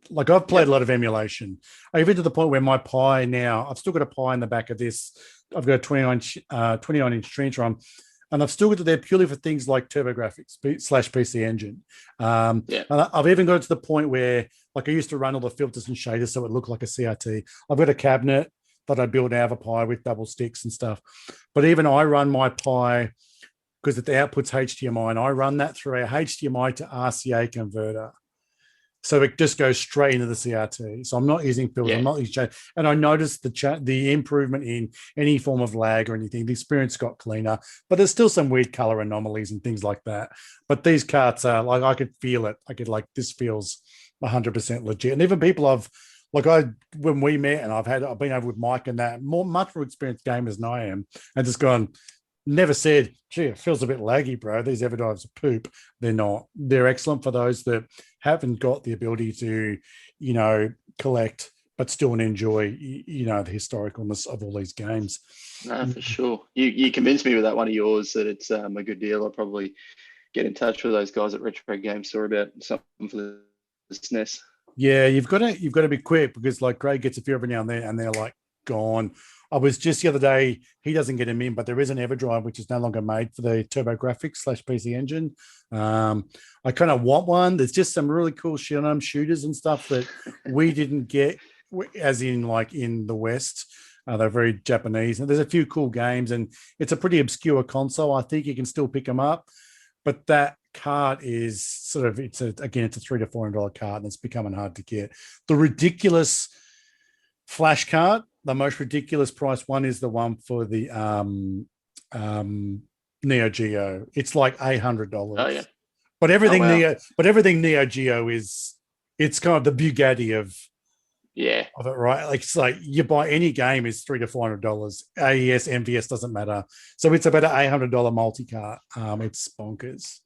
Speaker 1: Like, I've played a lot of emulation, even to the point where my Pi now, I've still got a Pi in the back of this. I've got a 29-inch Trinitron, and I've still got it there purely for things like TurboGrafx / PC Engine. And I've even got it to the point where, like, I used to run all the filters and shaders so it looked like a CRT. I've got a cabinet that I built out of a Pi with double sticks and stuff. But even I run my Pi, because the output's HDMI, and I run that through a HDMI to RCA converter. So it just goes straight into the CRT. So I'm not using filters. I'm not using, and I noticed the improvement in any form of lag or anything. The experience got cleaner, but there's still some weird color anomalies and things like that. But these carts are like, I could feel it. I could, like, this feels 100% legit. And even people when we met, and I've been over with Mike and that, much more experienced gamers than I am, and just gone, never said, gee, it feels a bit laggy, bro. These EverDrives are poop. They're not. They're excellent for those that haven't got the ability to, collect, but still enjoy, the historicalness of all these games.
Speaker 2: No, for sure. You convinced me with that one of yours that it's a good deal. I'll probably get in touch with those guys at Retro Game Store about something for the SNES.
Speaker 1: Yeah, you've got to be quick, because, like, Craig gets a few every now and then, and they're like gone. I was just the other day, he doesn't get them in, but there is an EverDrive which is no longer made for the TurboGrafx / PC Engine. I kind of want one. There's just some really cool shit on them, shooters and stuff that we didn't get, as in, like, in the West. They're very Japanese, and there's a few cool games, and it's a pretty obscure console. I think you can still pick them up, but that cart is sort of, it's a $300 to $400 cart, and it's becoming hard to get. The ridiculous flash cart, the most ridiculous price one, is the one for the Neo Geo. It's like $800.
Speaker 2: Oh yeah.
Speaker 1: But everything Neo Geo is, it's kind of the Bugatti of it, right? Like, it's like you buy any game is $300 to $400. AES, MVS, doesn't matter. So it's about an $800 multi-cart. It's bonkers.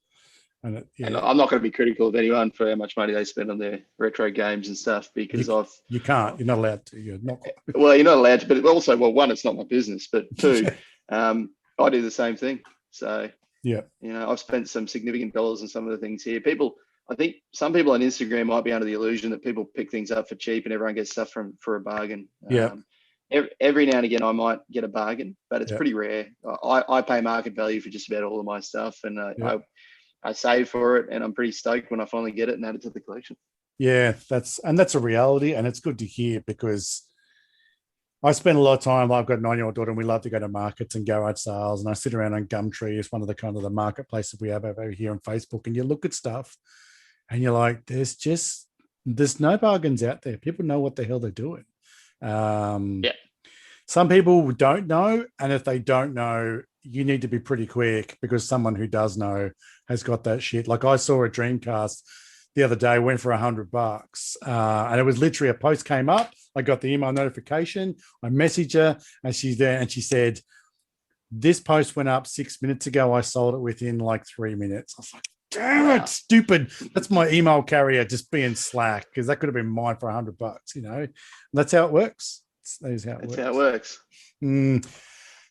Speaker 1: And
Speaker 2: I'm not going to be critical of anyone for how much money they spend on their retro games and stuff, because
Speaker 1: you can't. You're not allowed to. You're not.
Speaker 2: Well, you're not allowed to, but also, one, it's not my business, but two, I do the same thing. So I've spent some significant dollars on some of the things here. I think some people on Instagram might be under the illusion that people pick things up for cheap and everyone gets stuff for a bargain. Every now and again I might get a bargain, but it's pretty rare. I pay market value for just about all of my stuff, and I save for it, and I'm pretty stoked when I finally get it and add it to the collection. Yeah,
Speaker 1: that's a reality, and it's good to hear, because I spend a lot of time. I've got a 9-year-old daughter, and we love to go to markets and garage sales, and I sit around on Gumtree. It's one of the kind of the marketplaces we have over here on Facebook, and you look at stuff and you're like, there's no bargains out there. People know what the hell they're doing. Some people don't know, and if they don't know, you need to be pretty quick, because someone who does know has got that shit. Like, I saw a Dreamcast the other day, went for $100, and it was literally a post came up. I got the email notification. I messaged her, and she's there, and she said, "This post went up 6 minutes ago. I sold it within like 3 minutes." I was like, "Damn it, stupid!" That's my email carrier just being slack, because that could have been mine for $100. That's how it works. That's how it works.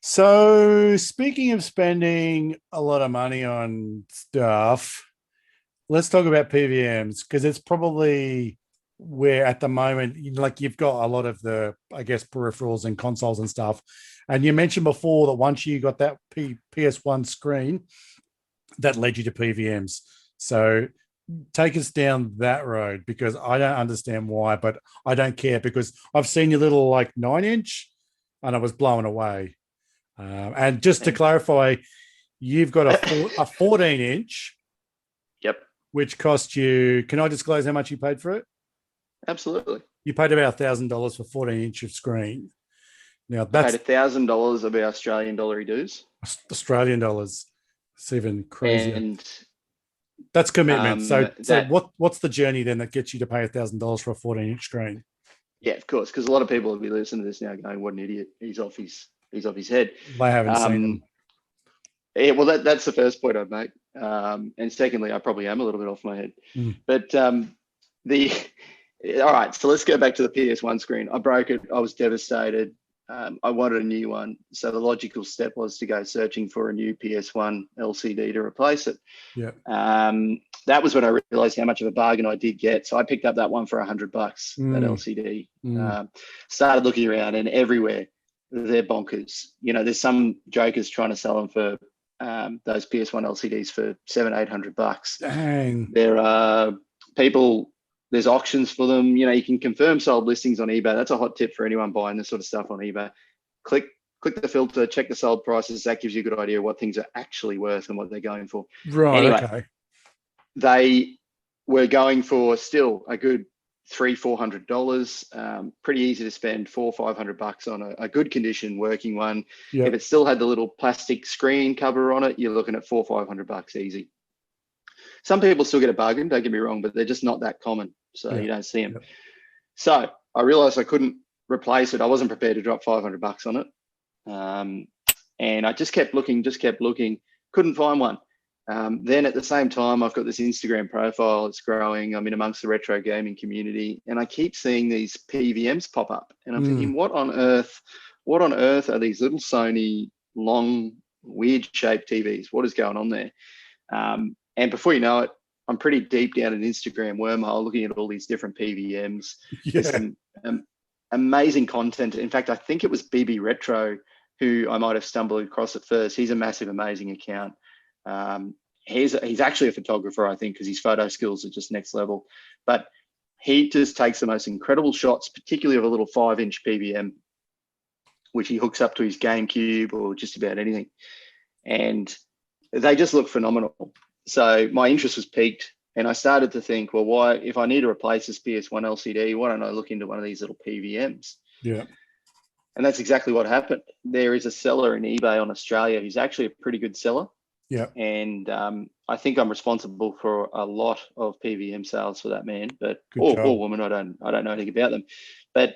Speaker 1: So, speaking of spending a lot of money on stuff, let's talk about PVMs, because it's probably where at the moment, like, you've got a lot of the, I guess, peripherals and consoles and stuff. And you mentioned before that once you got that PS1 screen, that led you to PVMs. So take us down that road, because I don't understand why, but I don't care, because I've seen your little, like, 9-inch, and I was blown away. And just to clarify, you've got a 14-inch.
Speaker 2: Yep.
Speaker 1: Which cost you, can I disclose how much you paid for it?
Speaker 2: Absolutely.
Speaker 1: You paid about $1,000 for 14-inch of screen. Now, that's
Speaker 2: paid $1,000 of our Australian dollar dues.
Speaker 1: Australian dollars. It's even crazier.
Speaker 2: And
Speaker 1: that's commitment. So what's the journey then that gets you to pay $1,000 for a 14-inch screen?
Speaker 2: Yeah, of course, because a lot of people will be listening to this now going, "What an idiot! He's off his head."
Speaker 1: I haven't seen them.
Speaker 2: Yeah, well, that's the first point I'd make. And secondly, I probably am a little bit off my head. But the all right, so let's go back to the PS1 screen. I broke it. I was devastated. I wanted a new one. So the logical step was to go searching for a new PS1 LCD to replace it.
Speaker 1: Yeah.
Speaker 2: That was when I realized how much of a bargain I did get. So I picked up that one for $100, that LCD. Started looking around, and everywhere they're bonkers. You know, there's some jokers trying to sell them for those PS1 LCDs for $700-800.
Speaker 1: Dang.
Speaker 2: There are people. There's auctions for them. You know, you can confirm sold listings on eBay. That's a hot tip for anyone buying this sort of stuff on eBay. Click the filter, check the sold prices. That gives you a good idea of what things are actually worth and what they're going for.
Speaker 1: Right.
Speaker 2: Anyway,
Speaker 1: Okay.
Speaker 2: they were going for still a good $300-400. Pretty easy to spend $400-500 on a good condition working one.
Speaker 1: Yep.
Speaker 2: If it still had the little plastic screen cover on it, you're looking at $400-500 easy. Some people still get a bargain, don't get me wrong, but they're just not that common, so you don't see them.
Speaker 1: Yep.
Speaker 2: So I realized I couldn't replace it. I wasn't prepared to drop $500 on it, and I just kept looking, couldn't find one. Then at the same time, I've got this Instagram profile. It's growing. I'm in amongst the retro gaming community, and I keep seeing these PVMs pop up, and I'm thinking, what on earth are these little Sony long, weird shaped TVs? What is going on there? And before you know it, I'm pretty deep down an Instagram wormhole looking at all these different PVMs. There's some amazing content. In fact, I think it was BB Retro who I might have stumbled across at first. He's a massive, amazing account. He's actually a photographer, I think, because his photo skills are just next level. But he just takes the most incredible shots, particularly of a little 5-inch PVM, which he hooks up to his GameCube or just about anything. And they just look phenomenal. So my interest was piqued, and I started to think, well, why, if I need to replace this PS1 LCD, why don't I look into one of these little PVMs?
Speaker 1: Yeah.
Speaker 2: And that's exactly what happened. There is a seller in eBay on Australia who's actually a pretty good seller.
Speaker 1: Yeah.
Speaker 2: And I think I'm responsible for a lot of PVM sales for that man, but or woman. I don't know anything about them. But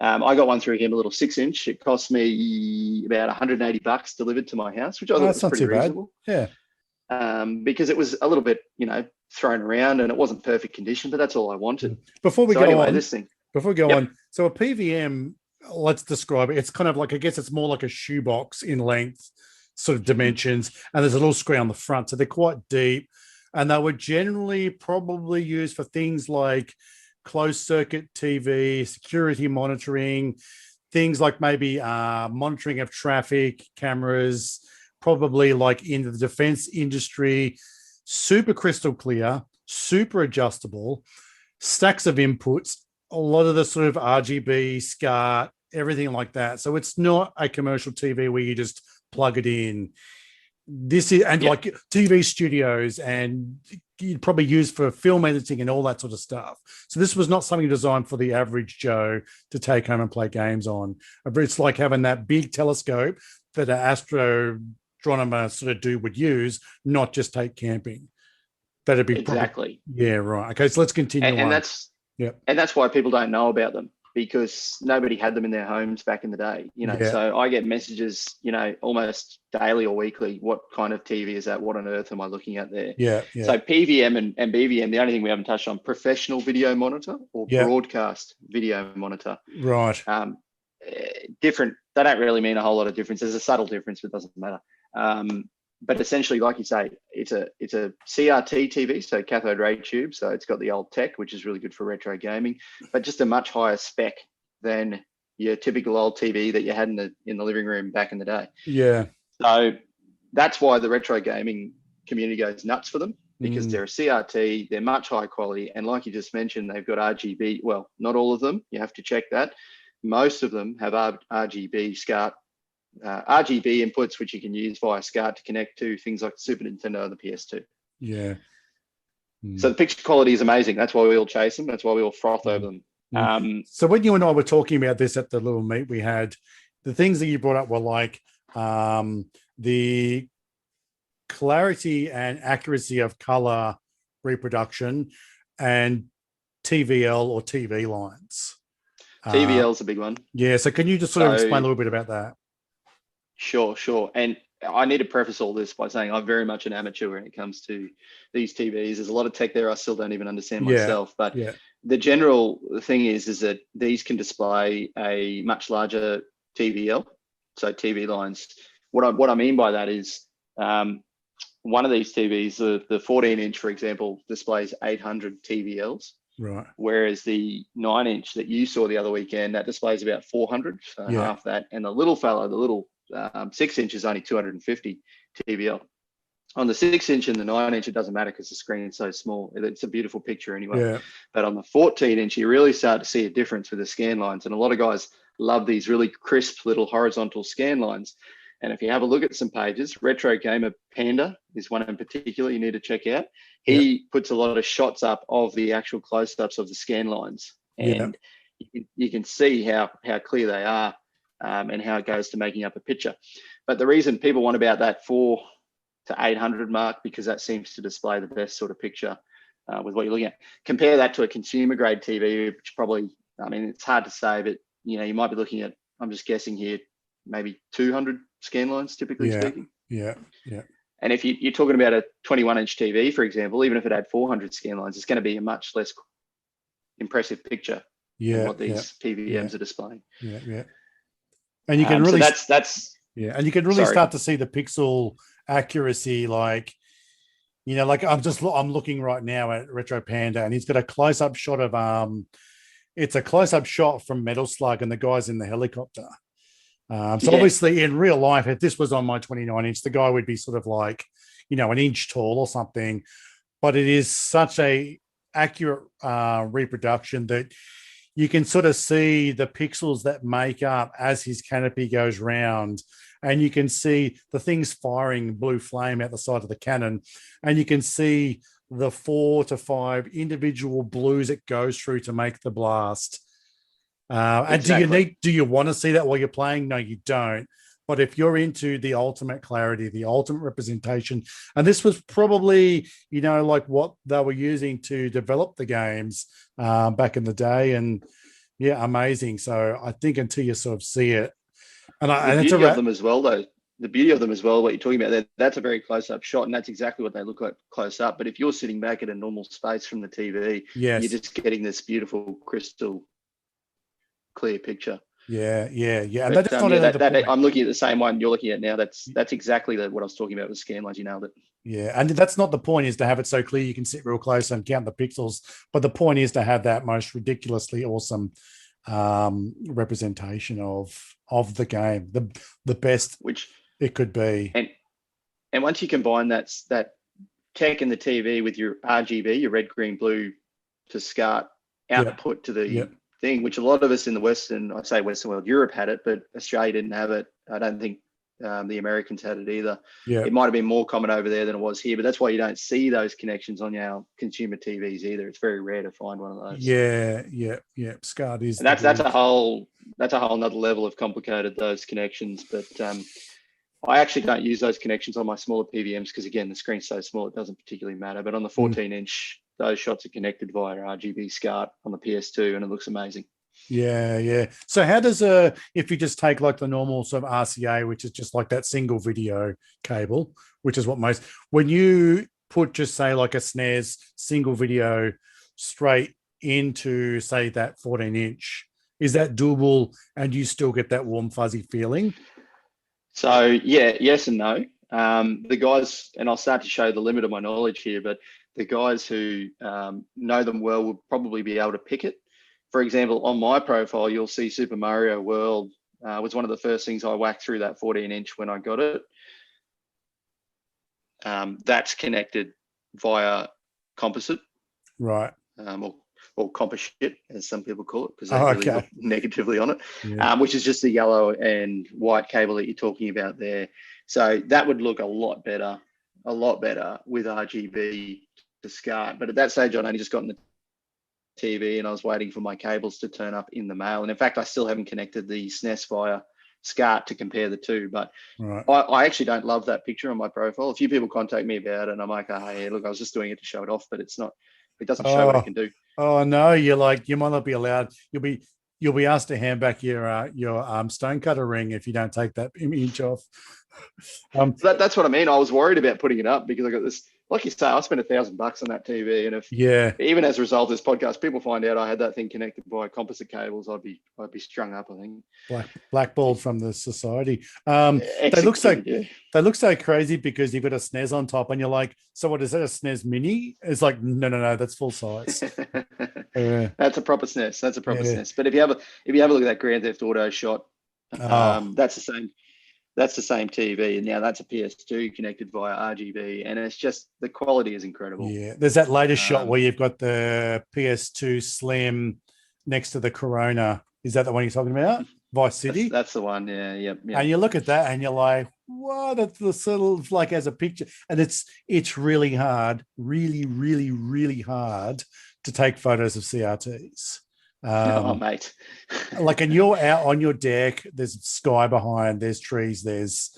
Speaker 2: I got one through him, a little 6-inch. It cost me about $180 delivered to my house, which I thought was pretty reasonable.
Speaker 1: Yeah.
Speaker 2: Because it was a little bit, thrown around, and it wasn't perfect condition, but that's all I wanted.
Speaker 1: Before we go on,
Speaker 2: yep.
Speaker 1: So a PVM, let's describe it. It's kind of like, I guess it's more like a shoebox in length, sort of dimensions, and there's a little screen on the front. So they're quite deep, and they were generally probably used for things like closed circuit TV, security monitoring, things like maybe monitoring of traffic cameras, probably like in the defense industry. Super crystal clear, super adjustable, stacks of inputs, a lot of the sort of RGB, SCART, everything like that. So it's not a commercial TV where you just plug it in. This is, and like TV studios, and you'd probably use for film editing and all that sort of stuff. So this was not something designed for the average Joe to take home and play games on. It's like having that big telescope that an astronomer sort of dude would use, not just take camping. That'd be
Speaker 2: exactly.
Speaker 1: Yeah, right. Okay, so let's continue.
Speaker 2: And that's why people don't know about them, because nobody had them in their homes back in the day. So I get messages, almost daily or weekly. What kind of TV is that? What on earth am I looking at there?
Speaker 1: Yeah.
Speaker 2: So PVM and BVM, the only thing we haven't touched on, professional video monitor or broadcast video monitor.
Speaker 1: Right.
Speaker 2: Different. They don't really mean a whole lot of difference. There's a subtle difference, but it doesn't matter. But essentially, like you say, it's a CRT TV, so cathode ray tube. So it's got the old tech, which is really good for retro gaming, but just a much higher spec than your typical old TV that you had in the living room back in the day.
Speaker 1: Yeah.
Speaker 2: So that's why the retro gaming community goes nuts for them, because they're a CRT, they're much higher quality, and like you just mentioned, they've got RGB. Well, not all of them. You have to check that. Most of them have RGB SCART. RGB inputs, which you can use via SCART to connect to things like the Super Nintendo and the PS2.
Speaker 1: Yeah.
Speaker 2: So the picture quality is amazing. That's why we all chase them. That's why we all froth over them.
Speaker 1: So when you and I were talking about this at the little meet we had, the things that you brought up were like the clarity and accuracy of color reproduction and TVL or TV lines.
Speaker 2: TVL is a big one.
Speaker 1: Yeah. So can you just sort of explain a little bit about that?
Speaker 2: Sure. And I need to preface all this by saying I'm very much an amateur when it comes to these TVs. There's a lot of tech there I still don't even understand myself. But the general thing is that these can display a much larger TVL, so TV lines. What I mean by that is one of these TVs, the 14-inch, for example, displays 800 TVLs.
Speaker 1: Right.
Speaker 2: Whereas the 9-inch that you saw the other weekend, that displays about 400, so half that. And the little fellow, the little 6-inch is only 250 TVL. On the 6-inch and the 9-inch, it doesn't matter because the screen is so small. It's a beautiful picture anyway.
Speaker 1: Yeah.
Speaker 2: But on the 14-inch, you really start to see a difference with the scan lines. And a lot of guys love these really crisp little horizontal scan lines. And if you have a look at some pages, Retro Gamer Panda is one in particular you need to check out. He puts a lot of shots up of the actual close-ups of the scan lines. And you can see how clear they are and how it goes to making up a picture. But the reason people want about that 400 to 800 mark, because that seems to display the best sort of picture with what you're looking at. Compare that to a consumer grade TV, which probably, I mean, it's hard to say, but you might be looking at, I'm just guessing here, maybe 200 scan lines, typically speaking.
Speaker 1: Yeah.
Speaker 2: And if you're talking about a 21-inch TV, for example, even if it had 400 scan lines, it's going to be a much less impressive picture than what these PVMs are displaying.
Speaker 1: Yeah. And you can really
Speaker 2: so that's
Speaker 1: and you can really start to see the pixel accuracy, like I'm looking right now at Retro Panda, and he's got a close-up shot of it's a close-up shot from Metal Slug and the guys in the helicopter. So obviously in real life, if this was on my 29-inch, the guy would be sort of like, an inch tall or something. But it is such a accurate reproduction that you can sort of see the pixels that make up as his canopy goes round. And you can see the things firing blue flame out the side of the cannon. And you can see the 4 to 5 individual blues it goes through to make the blast. And do you want to see that while you're playing? No, you don't. But if you're into the ultimate clarity, the ultimate representation, and this was probably, like what they were using to develop the games back in the day, and amazing. So I think until you sort of see it,
Speaker 2: the beauty of them as well, though. The beauty of them as well, what you're talking about, that's a very close-up shot, and that's exactly what they look like close up. But if you're sitting back at a normal space from the TV, you're just getting this beautiful crystal clear picture.
Speaker 1: Yeah. And
Speaker 2: but, I'm looking at the same one you're looking at now. That's exactly what I was talking about with scan lines. You nailed it.
Speaker 1: Yeah, and that's not the point, is to have it so clear you can sit real close and count the pixels. But the point is to have that most ridiculously awesome representation of the game, the best which it could be.
Speaker 2: And once you combine that tech in the TV with your RGB, your red, green, blue to SCART output to the thing, which a lot of us in the Western world, Europe had it, but Australia didn't have it. I don't think the Americans had it either. It might have been more common over there than it was here, but that's why you don't see those connections on our consumer TVs either. It's very rare to find one of those.
Speaker 1: Yeah. SCART is,
Speaker 2: and that's a whole nother level of complicated, those connections. But I actually don't use those connections on my smaller PVMs because, again, the screen's so small it doesn't particularly matter. But on the 14-inch, those shots are connected via RGB SCART on the PS2, and it looks amazing.
Speaker 1: Yeah. So how does if you just take like the normal sort of RCA, which is just like that single video cable, which is what when you put just say like a SNES single video straight into say that 14-inch, is that doable and you still get that warm fuzzy feeling?
Speaker 2: So yes and no. The guys, and I'll start to show the limit of my knowledge here, but the guys who know them well will probably be able to pick it. For example, on my profile, you'll see Super Mario World was one of the first things I whacked through that 14-inch when I got it. That's connected via composite.
Speaker 1: Right.
Speaker 2: Or composite, as some people call it, because they really look negatively on it, which is just the yellow and white cable that you're talking about there. So that would look a lot better with RGB to SCART. But at that stage, I'd only just gotten the TV and I was waiting for my cables to turn up in the mail. And in fact, I still haven't connected the SNES via SCART to compare the two. But I actually don't love that picture on my profile. A few people contact me about it and I'm like, hey, look, I was just doing it to show it off, but it doesn't show what it can do.
Speaker 1: Oh no, you might not be allowed. you'll be asked to hand back your stonecutter ring if you don't take that image off.
Speaker 2: That's what I mean. I was worried about putting it up because I got this. Like you say, I spent $1,000 on that TV, and if even as a result of this podcast, people find out I had that thing connected by composite cables, I'd be strung up. I think
Speaker 1: blackballed from the society. They look so crazy because you've got a SNES on top, and you're like, so what is that? A SNES Mini? It's like no, that's full size.
Speaker 2: That's a proper SNES. That's a proper SNES. But if you have a look at that Grand Theft Auto shot, that's the same. That's the same TV, and now that's a PS2 connected via RGB, and it's just the quality is incredible.
Speaker 1: Yeah, there's that latest shot where you've got the PS2 Slim next to the Corona. Is that the one you're talking about? Vice City.
Speaker 2: That's the one. Yeah, yep.
Speaker 1: And you look at that, and you're like, "Wow, that's the sort of like as a picture." And it's really hard, really hard to take photos of CRTs.
Speaker 2: Mate.
Speaker 1: Like, and you're out on your deck, there's sky behind, there's trees, there's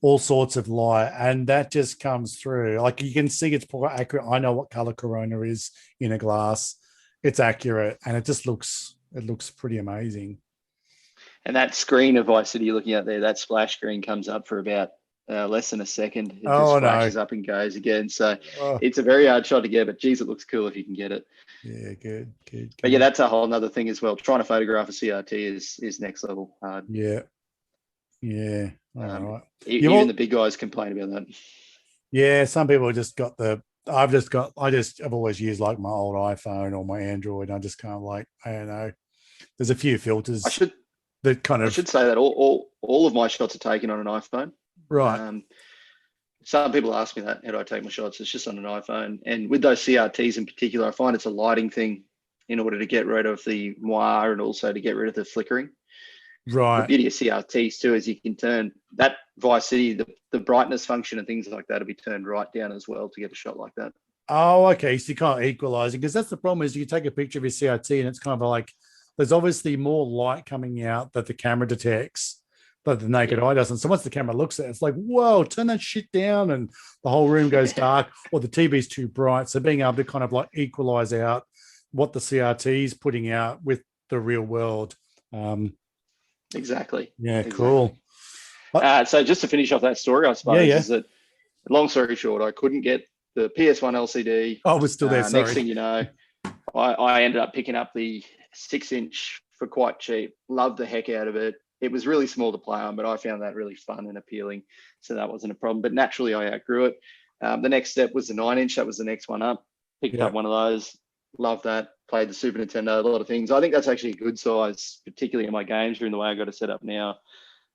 Speaker 1: all sorts of light, and that just comes through. Like, you can see it's quite accurate. I know what color Corona is in a glass. It's accurate, and it looks pretty amazing.
Speaker 2: And that screen of Vice City you're looking at there, that splash screen comes up for about less than a second. It just flashes up and goes again. So it's a very hard shot to get, but geez, it looks cool if you can get it.
Speaker 1: Yeah, good.
Speaker 2: But yeah, that's a whole nother thing as well. Trying to photograph a CRT is next level hard.
Speaker 1: Yeah. All right.
Speaker 2: Even the big guys complain about that.
Speaker 1: Yeah, some people just got I've always used like my old iPhone or my Android. I just kind of like, I don't know. There's a few filters. I should
Speaker 2: say that all of my shots are taken on an iPhone.
Speaker 1: Right.
Speaker 2: Some people ask me that, how do I take my shots? It's just on an iPhone. And with those CRTs in particular, I find it's a lighting thing in order to get rid of the moire and also to get rid of the flickering.
Speaker 1: Right.
Speaker 2: The beauty of CRTs too is you can turn that Vice City, the brightness function and things like that will be turned right down as well to get a shot like that.
Speaker 1: Oh, okay. So you can't equalize it, because that's the problem is you take a picture of your CRT and it's kind of like there's obviously more light coming out that the camera detects, but the naked eye doesn't. So once the camera looks at it, it's like, whoa, turn that shit down, and the whole room goes dark, or the TV's too bright. So being able to kind of like equalize out what the CRT is putting out with the real world.
Speaker 2: Exactly.
Speaker 1: Yeah, cool.
Speaker 2: So just to finish off that story, I suppose, is that, long story short, I couldn't get the Ps1 Lcd.
Speaker 1: Oh, we're still there. Sorry.
Speaker 2: Next thing you know, I ended up picking up the 6-inch for quite cheap. Loved the heck out of it. It was really small to play on, but I found that really fun and appealing. So that wasn't a problem. But naturally, I outgrew it. The next step was the 9-inch. That was the next one up. Picked up one of those. Loved that. Played the Super Nintendo, a lot of things. I think that's actually a good size, particularly in my games during the way I got it set up now.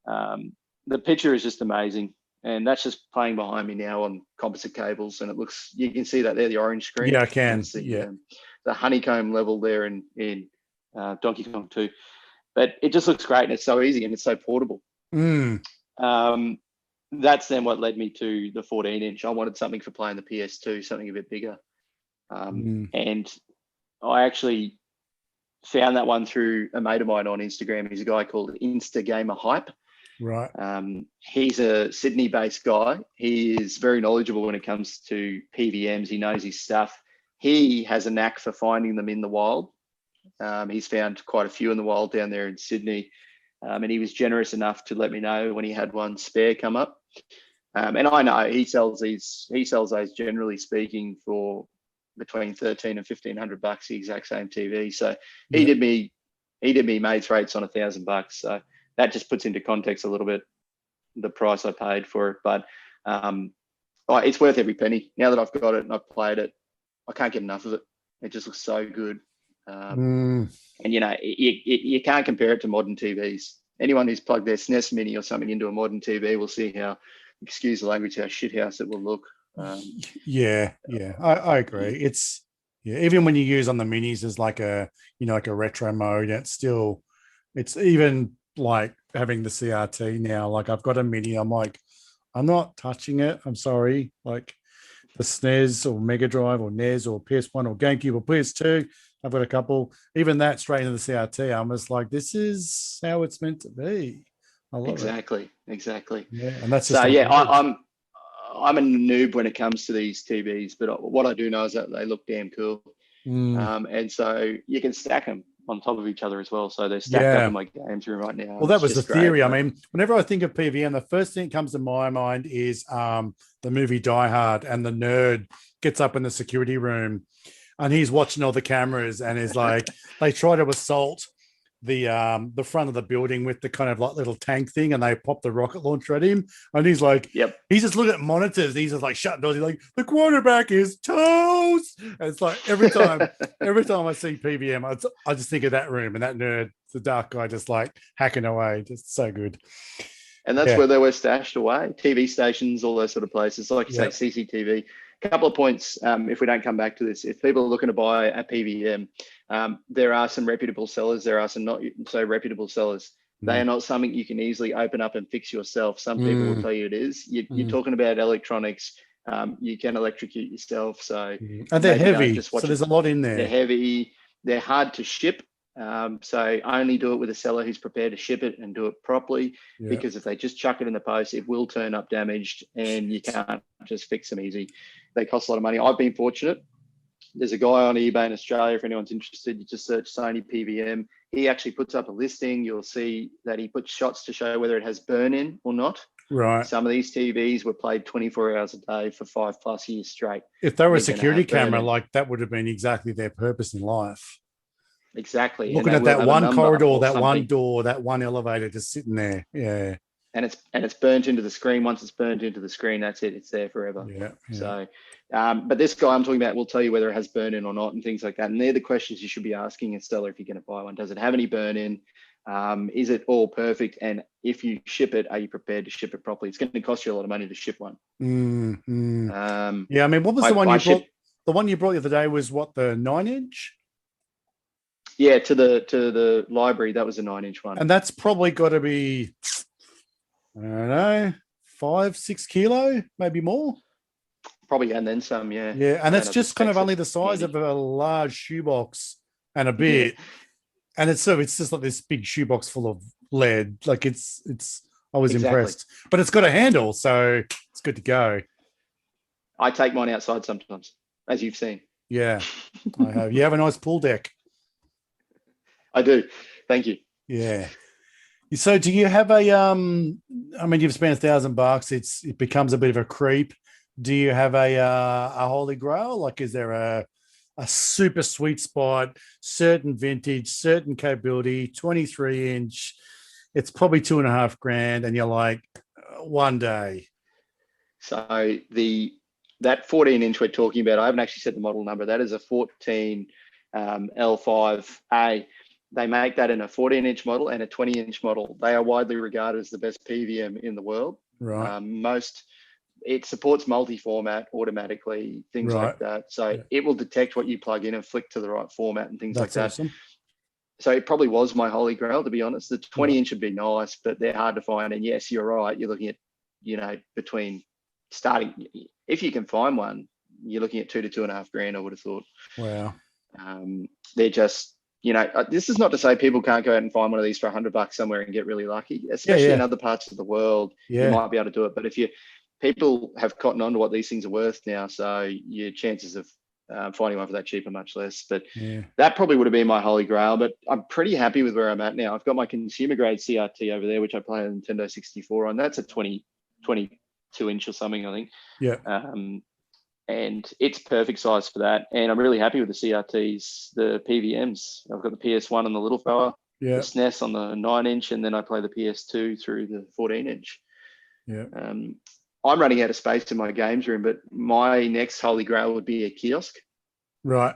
Speaker 2: The picture is just amazing. And that's just playing behind me now on composite cables. And it looks, you can see that there, the orange screen.
Speaker 1: Yeah, I can.
Speaker 2: The honeycomb level there in Donkey Kong 2. But it just looks great, and it's so easy, and it's so portable. That's then what led me to the 14-inch. I wanted something for playing the PS2, something a bit bigger. And I actually found that one through a mate of mine on Instagram. He's a guy called Instagamer Hype.
Speaker 1: Right.
Speaker 2: He's a Sydney-based guy. He is very knowledgeable when it comes to PVMs. He knows his stuff. He has a knack for finding them in the wild. He's found quite a few in the wild down there in Sydney. And he was generous enough to let me know when he had one spare come up. And I know he sells those, generally speaking, for between $1,300 and $1,500, the exact same TV. So he did me mates rates on $1,000. So that just puts into context a little bit the price I paid for it. But it's worth every penny. Now that I've got it and I've played it, I can't get enough of it. It just looks so good. And you can't compare it to modern TVs. Anyone who's plugged their SNES Mini or something into a modern TV will see how, excuse the language, how shithouse it will look. I agree. It's even when you use on the minis as like a retro mode, it's even like having the CRT now. Like I've got a mini, I'm like, I'm not touching it. I'm sorry. Like the SNES or Mega Drive or NES or PS1 or GameCube or PS2, I've got a couple. Even that straight into the CRT, I'm just like, this is how it's meant to be. I love Exactly.
Speaker 1: Yeah, and that's just
Speaker 2: I'm a noob when it comes to these TVs, but what I do know is that they look damn cool. And so you can stack them. on top of each other as well. So they're stacked up in my games room right now.
Speaker 1: Well, that was the theory.
Speaker 2: Great.
Speaker 1: I mean, whenever I think of PVM, the first thing that comes to my mind is the movie Die Hard, and the nerd gets up in the security room and he's watching all the cameras and is like, they try to assault the front of the building with the kind of like little tank thing, and they pop the rocket launcher at him, and he's like, he's just looking at monitors, he's just like shut doors, he's like, the quarterback is toast. And it's like every time I see PVM, I just think of that room and that nerd, the dark guy, just like hacking away, just so good.
Speaker 2: And that's where they were stashed away, TV stations, all those sort of places, like you say, CCTV. A couple of points, if we don't come back to this, if people are looking to buy a PVM, there are some reputable sellers, there are some not so reputable sellers. They are not something you can easily open up and fix yourself. Some people will tell you it is. You're talking about electronics. You can electrocute yourself. So
Speaker 1: and they're heavy, so there's a lot in there.
Speaker 2: They're heavy, they're hard to ship. So only do it with a seller who's prepared to ship it and do it properly, because if they just chuck it in the post, it will turn up damaged and you can't just fix them easy. They cost a lot of money. I've been fortunate. There's a guy on eBay in Australia, if anyone's interested, you just search Sony PVM. He actually puts up a listing. You'll see that he puts shots to show whether it has burn in or not.
Speaker 1: Right.
Speaker 2: Some of these TVs were played 24 hours a day for 5+ years straight.
Speaker 1: If they were a security camera, like that would have been exactly their purpose in life.
Speaker 2: Exactly.
Speaker 1: Looking at that one corridor, that one door, that one elevator just sitting there. Yeah.
Speaker 2: And it's burnt into the screen. Once it's burnt into the screen, that's it. It's there forever.
Speaker 1: Yeah.
Speaker 2: So, but this guy I'm talking about will tell you whether it has burn in or not and things like that. And they're the questions you should be asking a seller if you're going to buy one. Does it have any burn in? Is it all perfect? And if you ship it, are you prepared to ship it properly? It's going to cost you a lot of money to ship one.
Speaker 1: Yeah. I mean, what was the one you brought? The one you brought the other day was what, the 9-inch?
Speaker 2: Yeah, to the library, that was a 9-inch one.
Speaker 1: And that's probably got to be, I don't know, 5-6 kilo, maybe more.
Speaker 2: Probably, and then some, yeah.
Speaker 1: Yeah, and that's just kind of only the size of a large shoebox and a bit. Yeah. And it's just like this big shoebox full of lead. Like it's I was impressed. But it's got a handle, so it's good to go.
Speaker 2: I take mine outside sometimes, as you've seen.
Speaker 1: Yeah, I have. You have a nice pool deck.
Speaker 2: I do. Thank you.
Speaker 1: Yeah. So do you have a I mean, you've spent $1,000, it becomes a bit of a creep. Do you have a holy grail? Like, is there a super sweet spot, certain vintage, certain capability, 23-inch, it's probably $2,500, and you're like, one day?
Speaker 2: So that 14-inch we're talking about, I haven't actually said the model number. That is a 14 L5A. They make that in a 14-inch model and a 20-inch model. They are widely regarded as the best PVM in the world.
Speaker 1: Right.
Speaker 2: It supports multi-format automatically, things like that. So it will detect what you plug in and flick to the right format and things like that. Awesome. So it probably was my holy grail, to be honest. The 20-inch would be nice, but they're hard to find. And yes, you're right. You're looking at, between starting, if you can find one, you're looking at $2,000 to $2,500, I would have thought.
Speaker 1: Wow.
Speaker 2: They're just, this is not to say people can't go out and find one of these for $100 somewhere and get really lucky, especially in other parts of the world. You might be able to do it. But people have cottoned on to what these things are worth now, so your chances of finding one for that cheap are much less. But that probably would have been my holy grail. But I'm pretty happy with where I'm at now. I've got my consumer grade CRT over there, which I play on Nintendo 64 on. That's a 22-inch or something, I think.
Speaker 1: Yeah.
Speaker 2: And it's perfect size for that. And I'm really happy with the CRTs, the PVMs. I've got the PS1 on the little fella, the SNES on the 9-inch, and then I play the PS2 through the 14-inch.
Speaker 1: Yeah.
Speaker 2: I'm running out of space in my games room, but my next holy grail would be a kiosk.
Speaker 1: Right.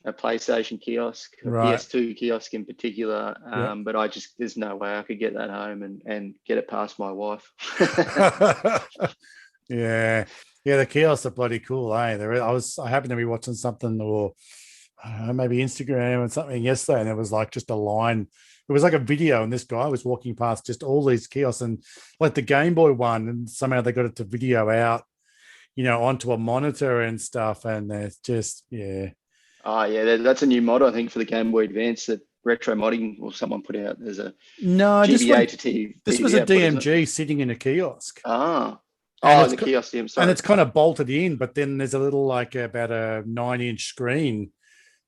Speaker 2: A PlayStation kiosk, a PS2 kiosk in particular. But there's no way I could get that home and get it past my wife.
Speaker 1: Yeah, the kiosks are bloody cool, eh? I happened to be watching something, or maybe Instagram or something yesterday, and it was like just a line. It was like a video, and this guy was walking past just all these kiosks, and like the Game Boy one, and somehow they got it to video out, onto a monitor and stuff, and it's just
Speaker 2: Oh yeah, that's a new mod, I think, for the Game Boy Advance that Retro Modding or someone put out. There's a GBA to TV.
Speaker 1: This was a DMG sitting in a kiosk.
Speaker 2: The kiosk. I'm sorry.
Speaker 1: And it's kind of bolted in, but then there's a little, like, about a 9-inch screen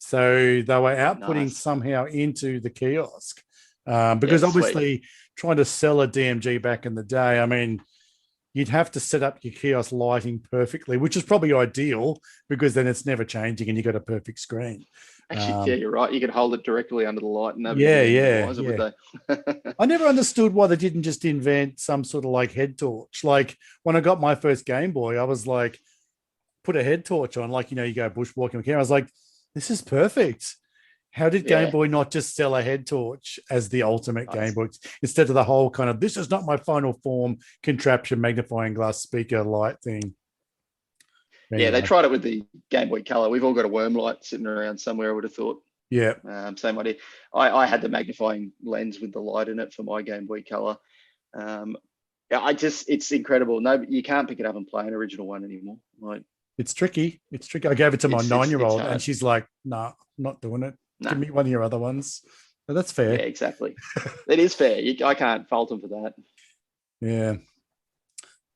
Speaker 1: So they were outputting
Speaker 2: Nice.
Speaker 1: somehow into the kiosk.
Speaker 2: Yeah,
Speaker 1: Because
Speaker 2: sweet.
Speaker 1: obviously trying to sell a DMG back in the day, I mean, you'd have to set up your kiosk lighting perfectly, which is probably ideal because then it's never changing and you got a perfect screen.
Speaker 2: Actually, yeah, you're right. You could hold it directly under the light and nobody
Speaker 1: Yeah,
Speaker 2: would even
Speaker 1: yeah,
Speaker 2: realize it,
Speaker 1: yeah.
Speaker 2: would they?
Speaker 1: I never understood why they didn't just invent some sort of like head torch. Like when I got my first Game Boy, I was like, put a head torch on, like, you go bushwalking with camera. I was like, this is perfect. How did Game
Speaker 2: Yeah.
Speaker 1: Boy not just sell a head torch as the ultimate Game
Speaker 2: Nice.
Speaker 1: Boy instead of the whole kind of this is not my final form contraption magnifying glass speaker light thing?
Speaker 2: Yeah, they
Speaker 1: Anyway,
Speaker 2: tried it with the Game Boy Color. We've all got a worm light sitting around somewhere, I would have thought.
Speaker 1: yeah,
Speaker 2: Same idea. I had the magnifying lens with the light in it for my Game Boy Color. Yeah, it's incredible. No, you can't pick it up and play an original one anymore. Like,
Speaker 1: it's tricky. It's tricky. I gave it to my
Speaker 2: it's
Speaker 1: 9-year-old and
Speaker 2: hard.
Speaker 1: she's like, nah, I'm not doing it. Give
Speaker 2: Nah.
Speaker 1: me one of your other ones. But that's
Speaker 2: Yeah,
Speaker 1: fair.
Speaker 2: exactly. It is fair. I can't fault them for that.
Speaker 1: Yeah.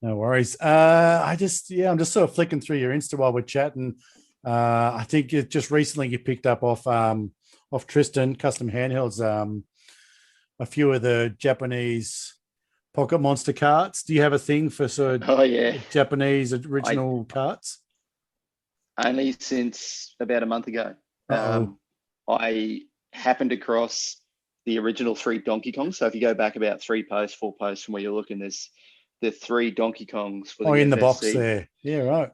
Speaker 1: No worries. I'm just sort of flicking through your Insta while we're chatting. I think it just recently you picked up off Tristan Custom Handhelds a few of the Japanese Pocket Monster carts. Do you have a thing for sort of
Speaker 2: Oh yeah,
Speaker 1: Japanese original carts?
Speaker 2: only since about a month ago.
Speaker 1: Uh-oh.
Speaker 2: I happened across the original 3 Donkey Kongs. So if you go back about 4 posts from where you're looking, there's the 3 Donkey Kongs for the
Speaker 1: In the box
Speaker 2: FSC.
Speaker 1: there. Yeah, right.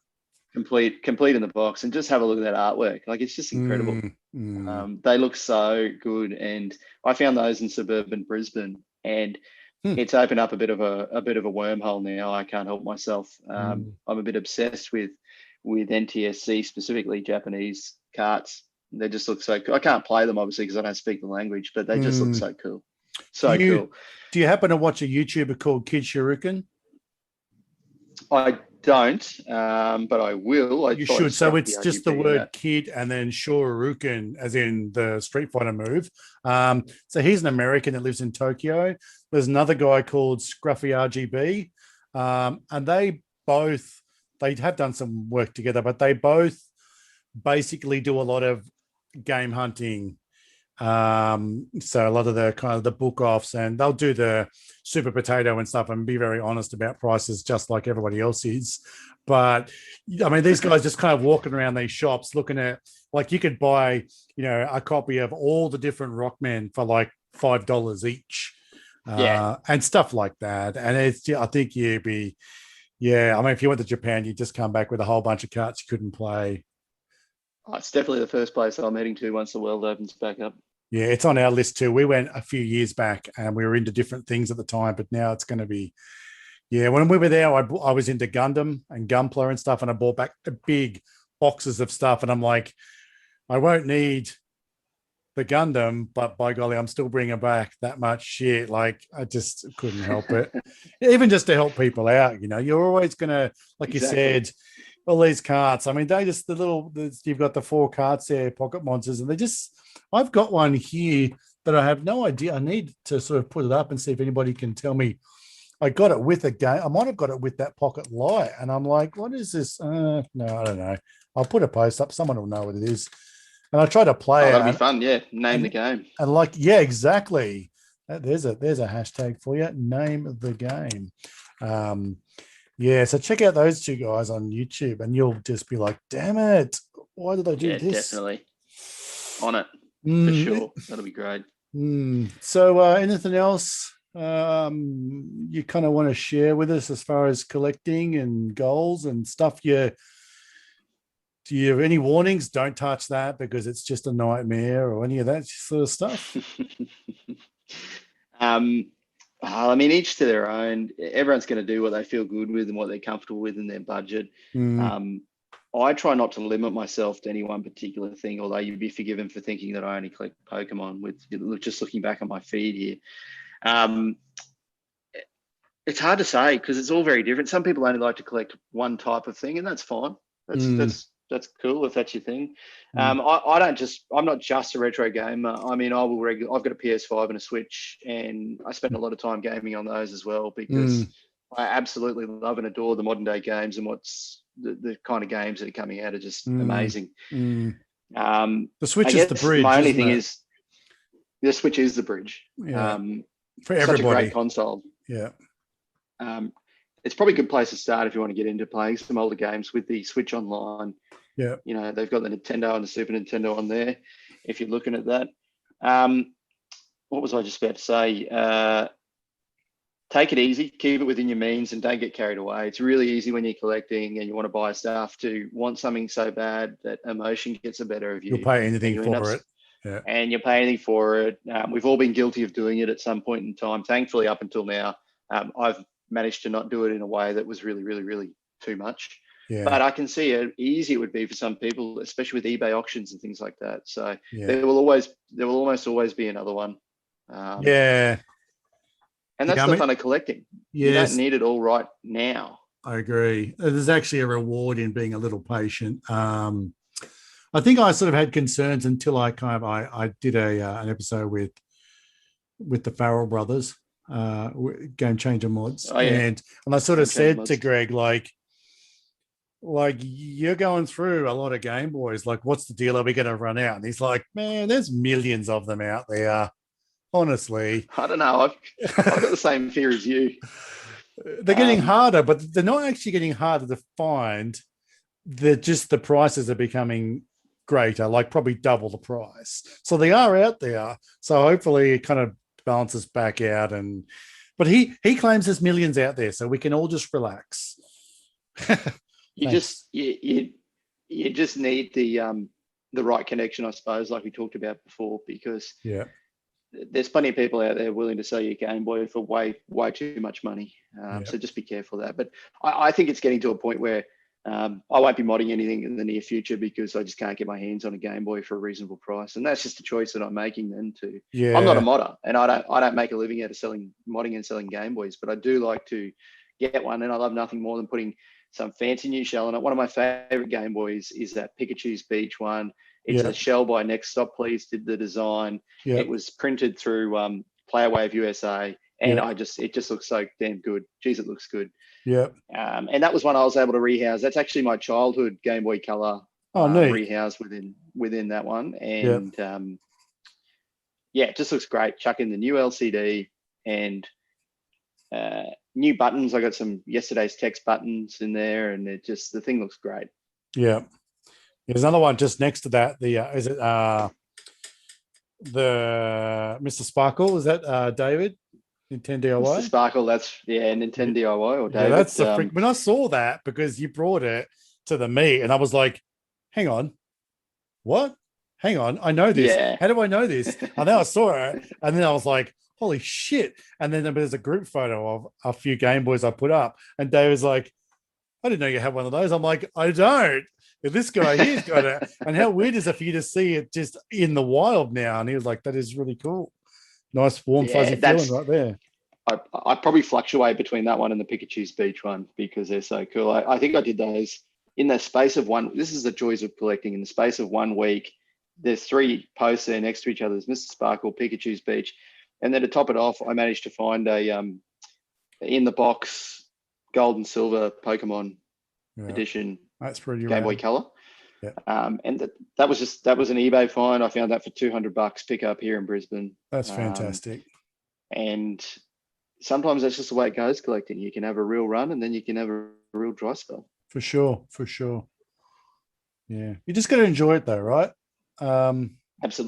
Speaker 2: Complete in the box, and just have a look at that artwork. Like, it's just incredible. They look so good, and I found those in suburban Brisbane, and it's opened up a bit of a wormhole now. I can't help myself. I'm a bit obsessed with NTSC, specifically Japanese carts. They just look so cool. I can't play them obviously because I don't speak the language, but they just look so cool. So cool.
Speaker 1: Do you happen to watch a YouTuber called Kid Shuriken?
Speaker 2: I don't, but I will.
Speaker 1: You should. So it's just the word kid and then Shoryuken, as in the Street Fighter move. So he's an American that lives in Tokyo. There's another guy called Scruffy RGB, and they have done some work together, but they both basically do a lot of game hunting. So a lot of the kind of the book offs, and they'll do the super potato and stuff and be very honest about prices, just like everybody else is. But I mean, these guys just kind of walking around these shops looking at, like, you could buy, a copy of all the different Rockmen for like $5 each, and stuff like that. And I think I mean, if you went to Japan, you'd just come back with a whole bunch of carts you couldn't play.
Speaker 2: Oh, it's definitely the first place I'm heading to once the world opens back up.
Speaker 1: Yeah, it's on our list too. We went a few years back and we were into different things at the time, but now it's going to be, when we were there, I was into Gundam and Gunpla and stuff, and I bought back big boxes of stuff, and I'm like, I won't need the Gundam, but by golly, I'm still bringing back that much shit. Like, I just couldn't help it. Even just to help people out, you're always going to, like you said, all these carts. I mean, you've got the 4 carts there, Pocket Monsters, and I've got one here that I have no idea. I need to sort of put it up and see if anybody can tell me. I got it with a game. I might have got it with that Pocket Light, and I'm like, what is this? No, I don't know. I'll put a post up. Someone will know what it is. And I try to play it.
Speaker 2: That'll be fun. Yeah, name the game.
Speaker 1: And exactly. There's a hashtag for you. Name the game. So check out those 2 guys on YouTube, and you'll just be like, damn it, why did I do this?
Speaker 2: Definitely. On it, for sure. That'll be great.
Speaker 1: So anything else you kind of want to share with us as far as collecting and goals and stuff? Do you have any warnings? Don't touch that because it's just a nightmare, or any of that sort of stuff?
Speaker 2: I mean, each to their own. Everyone's going to do what they feel good with and what they're comfortable with in their budget. I try not to limit myself to any one particular thing, although you'd be forgiven for thinking that I only collect Pokemon, with just looking back on my feed here. It's hard to say because it's all very different. Some people only like to collect one type of thing, and that's fine. That's cool if that's your thing. I'm not just a retro gamer. I mean, I've got a PS5 and a Switch, and I spend a lot of time gaming on those as well because I absolutely love and adore the modern day games, and what's the kind of games that are coming out are just amazing.
Speaker 1: The Switch
Speaker 2: I
Speaker 1: is the
Speaker 2: guess
Speaker 1: bridge.
Speaker 2: my only
Speaker 1: isn't
Speaker 2: thing
Speaker 1: it?
Speaker 2: is the Switch is the bridge.
Speaker 1: Yeah. For
Speaker 2: Such a
Speaker 1: everybody.
Speaker 2: great console.
Speaker 1: Yeah.
Speaker 2: It's probably a good place to start if you want to get into playing some older games with the Switch Online.
Speaker 1: Yeah.
Speaker 2: You know, they've got the Nintendo and the Super Nintendo on there, if you're looking at that. What was I just about to say? Take it easy, keep it within your means, and don't get carried away. It's really easy when you're collecting and you want to buy stuff to want something so bad that emotion gets the better of you.
Speaker 1: You'll pay anything for it.
Speaker 2: Yeah. And you pay anything for it. We've all been guilty of doing it at some point in time. Thankfully, up until now, I've managed to not do it in a way that was really, really, really too much.
Speaker 1: Yeah.
Speaker 2: But I can see how easy it would be for some people, especially with eBay auctions and things like that. So
Speaker 1: yeah.
Speaker 2: there will almost always be another one.
Speaker 1: Yeah.
Speaker 2: And that's the fun of collecting. Yes. You don't need it all right now.
Speaker 1: I agree. There's actually a reward in being a little patient. I think I sort of had concerns until I did an episode with the Farrell brothers, Game Changer Mods. Oh, yeah. And I sort of said to Greg, like you're going through a lot of Game Boys. Like, what's the deal? Are we going to run out? And he's like, man, there's millions of them out there. Honestly,
Speaker 2: I don't know. I've got the same fear as you.
Speaker 1: They're getting harder, but they're not actually getting harder to find. They're just the prices are becoming greater, like probably double the price. So they are out there. So hopefully it kind of balances back out. But he claims there's millions out there, so we can all just relax.
Speaker 2: you just need the right connection, I suppose, like we talked about before, because there's plenty of people out there willing to sell you a Game Boy for way too much money. So just be careful of that. But I think it's getting to a point where I won't be modding anything in the near future because I just can't get my hands on a Game Boy for a reasonable price. And that's just a choice that I'm making then too. Yeah. I'm not a modder, and I don't make a living out of modding and selling Game Boys, but I do like to get one, and I love nothing more than putting some fancy new shell on it. One of my favorite Game Boys is that Pikachu's Beach one. It's a shell by Next Stop Please did the design. Yep. It was printed through Playawave USA, and it just looks so damn good. Geez, it looks good.
Speaker 1: Yeah.
Speaker 2: And that was one I was able to rehouse. That's actually my childhood Game Boy Color rehoused within that one. And it just looks great. Chuck in the new LCD and new buttons. I got some yesterday's text buttons in there, and the thing looks great.
Speaker 1: Yeah. There's another one just next to that. Is it the Mr. Sparkle? Is that David? Nintendo DIY?
Speaker 2: Mr. Sparkle, that's Nintendo DIY or David.
Speaker 1: Yeah, that's when I saw that, because you brought it to the meet and I was like, hang on, what? Hang on, I know this. Yeah. How do I know this? And then I saw it and then I was like, holy shit. And then there's a group photo of a few Game Boys I put up, and David's like, I didn't know you had one of those. I'm like, I don't. This guy here's got it. And how weird is it for you to see it just in the wild now? And he was like, that is really cool. Nice, warm, fuzzy feeling right there.
Speaker 2: I probably fluctuate between that one and the Pikachu's Beach one because they're so cool. I think I did those in the space of one. This is the joys of collecting. In the space of 1 week, there's 3 posts there next to each other. There's Mr. Sparkle, Pikachu's Beach. And then to top it off, I managed to find a in the box gold and silver Pokemon edition.
Speaker 1: That's pretty
Speaker 2: Game Boy Color. Yeah. And that was an eBay find. I found that for $200 pickup here in Brisbane.
Speaker 1: That's fantastic.
Speaker 2: And sometimes that's just the way it goes collecting. You can have a real run and then you can have a real dry spell.
Speaker 1: For sure. Yeah. You just got to enjoy it though, right?
Speaker 2: If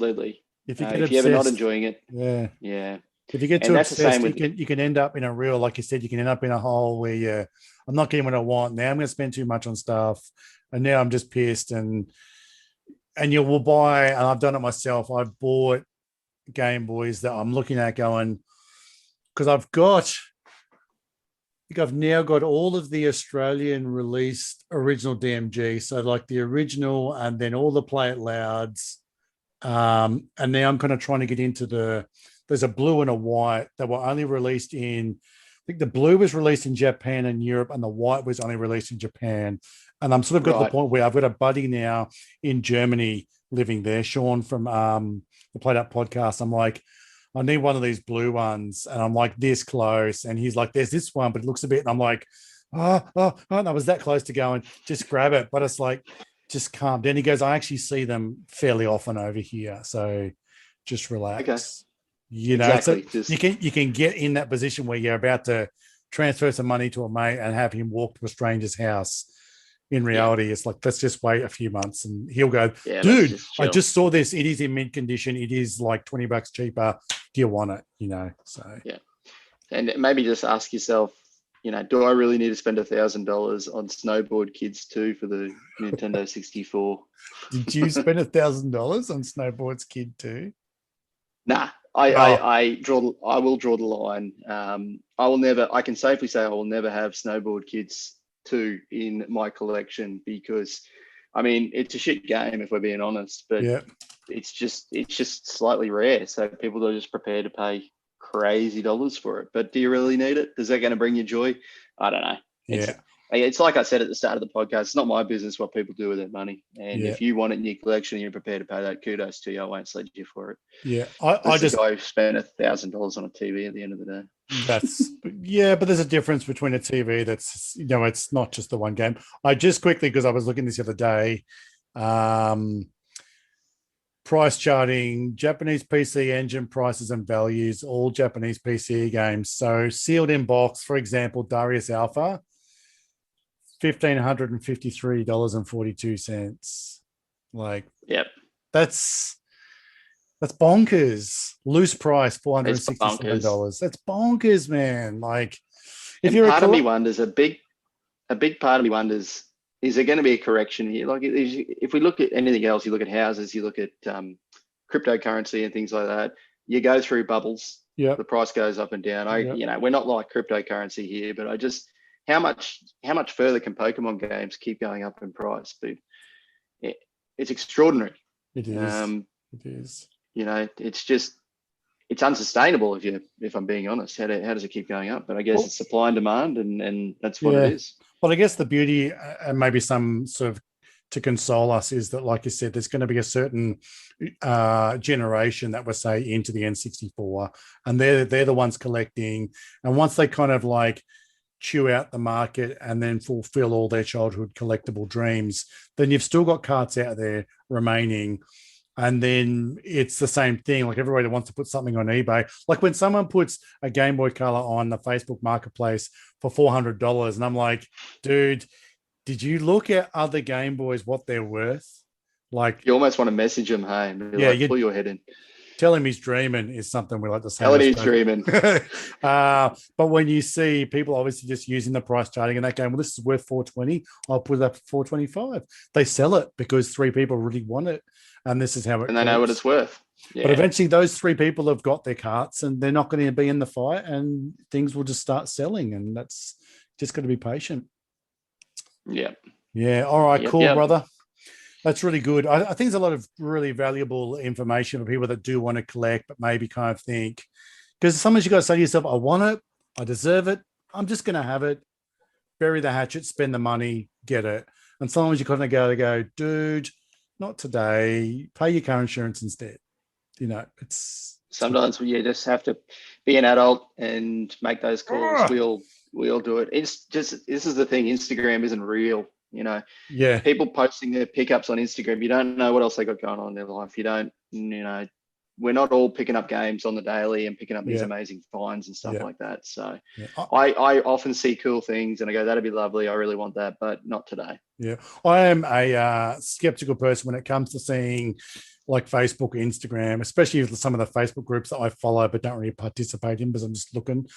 Speaker 1: If
Speaker 2: you're ever not enjoying it.
Speaker 1: Yeah. If you get too obsessed, you can end up in a real, like you said, you can end up in a hole where I'm not getting what I want. Now I'm going to spend too much on stuff. And now I'm just pissed. And you will buy, and I've done it myself. I've bought Game Boys that I'm looking at going, because I've now got all of the Australian released original DMG. So like the original and then all the Play It Louds. And now I'm kind of trying to get into there's a blue and a white that were only released in, I think the blue was released in Japan and Europe, and the white was only released in Japan. And I'm sort of got to the point where I've got a buddy now in Germany living there, Sean from the Played Up podcast. I'm like, I need one of these blue ones. And I'm like this close. And he's like, there's this one, but it looks a bit, and I'm like, oh, I was that close to going, just grab it. But it's like, just calm down. He goes, I actually see them fairly often over here. So just relax.
Speaker 2: Okay.
Speaker 1: You know,
Speaker 2: Exactly.
Speaker 1: so you can get in that position where you're about to transfer some money to a mate and have him walk to a stranger's house. In reality, it's like, let's just wait a few months and he'll go, dude, I just saw this. It is in mint condition. It is like $20 cheaper. Do you want it? You know, so.
Speaker 2: Yeah. And maybe just ask yourself, you know, do I really need to spend $1,000 on Snowboard Kids 2 for the Nintendo 64?
Speaker 1: Did you spend $1,000 on Snowboards Kid 2?
Speaker 2: Nah, I will draw the line. I can safely say I will never have Snowboard Kids 2 in my collection because, I mean, it's a shit game if we're being honest, but it's just slightly rare. So people are just prepared to pay crazy dollars for it. But do you really need it? Is that going to bring you joy? I don't know. It's like I said at the start of the podcast, it's not my business what people do with their money. And if you want it in your collection and you're prepared to pay that, kudos to you. I won't sledge you for it.
Speaker 1: Yeah. I just
Speaker 2: guy who spent $1,000 on a TV at the end of the day.
Speaker 1: But there's a difference between a TV that's, you know, it's not just the one game. I just quickly, because I was looking this the other day, price charting, Japanese PC engine prices and values, all Japanese PC games. So sealed in box, for example, Darius Alpha, $1,553.42. Like, that's bonkers. Loose price, $467. That's bonkers, man. Like, if you're
Speaker 2: part of me wonders, a big part of me wonders, is there going to be a correction here? Like, if we look at anything else, you look at houses, you look at cryptocurrency and things like that. You go through bubbles. The price goes up and down. You know, we're not like cryptocurrency here, but I just, how much further can Pokemon games keep going up in price? But it's extraordinary.
Speaker 1: It is. It is.
Speaker 2: You know, it's unsustainable if I'm being honest. How does it keep going up? But I guess it's supply and demand, and that's what it is.
Speaker 1: Well, I guess the beauty and maybe some sort of to console us is that, like you said, there's going to be a certain generation that will say into the N64, and they're the ones collecting. And once they kind of like chew out the market and then fulfill all their childhood collectible dreams, then you've still got carts out there remaining. And then it's the same thing. Like, everybody wants to put something on eBay. Like when someone puts a Game Boy Color on the Facebook Marketplace for $400, and I'm like, dude, did you look at other Game Boys, what they're worth? Like,
Speaker 2: you almost want to message him, hey, and be like, pull your head in.
Speaker 1: Tell him he's dreaming is something we like to say.
Speaker 2: Tell him he's dreaming.
Speaker 1: But when you see people obviously just using the price charting and that going, well, this is worth $420, I'll put it up for $425. They sell it because 3 people really want it. And this is how it.
Speaker 2: And they know what it's worth. Yeah.
Speaker 1: But eventually those 3 people have got their carts and they're not going to be in the fight, and things will just start selling. And that's just got to be patient.
Speaker 2: Yeah.
Speaker 1: Yeah. All right. Cool, brother. That's really good. I think there's a lot of really valuable information for people that do want to collect, but maybe kind of think, because sometimes you got to say to yourself, I want it, I deserve it, I'm just going to have it, bury the hatchet, spend the money, get it. And sometimes you kind of go, dude, not today, pay your car insurance instead. You know, it's
Speaker 2: sometimes you just have to be an adult and make those calls. We all do it. It's just, this is the thing, Instagram isn't real. You know, people posting their pickups on Instagram, you don't know what else they got going on in their life. You don't, you know, we're not all picking up games on the daily and picking up these amazing finds and stuff like that. So I often see cool things and I go, that'd be lovely. I really want that, but not today. Yeah.
Speaker 1: I am a skeptical person when it comes to seeing like Facebook, Instagram, especially some of the Facebook groups that I follow but don't really participate in because I'm just looking.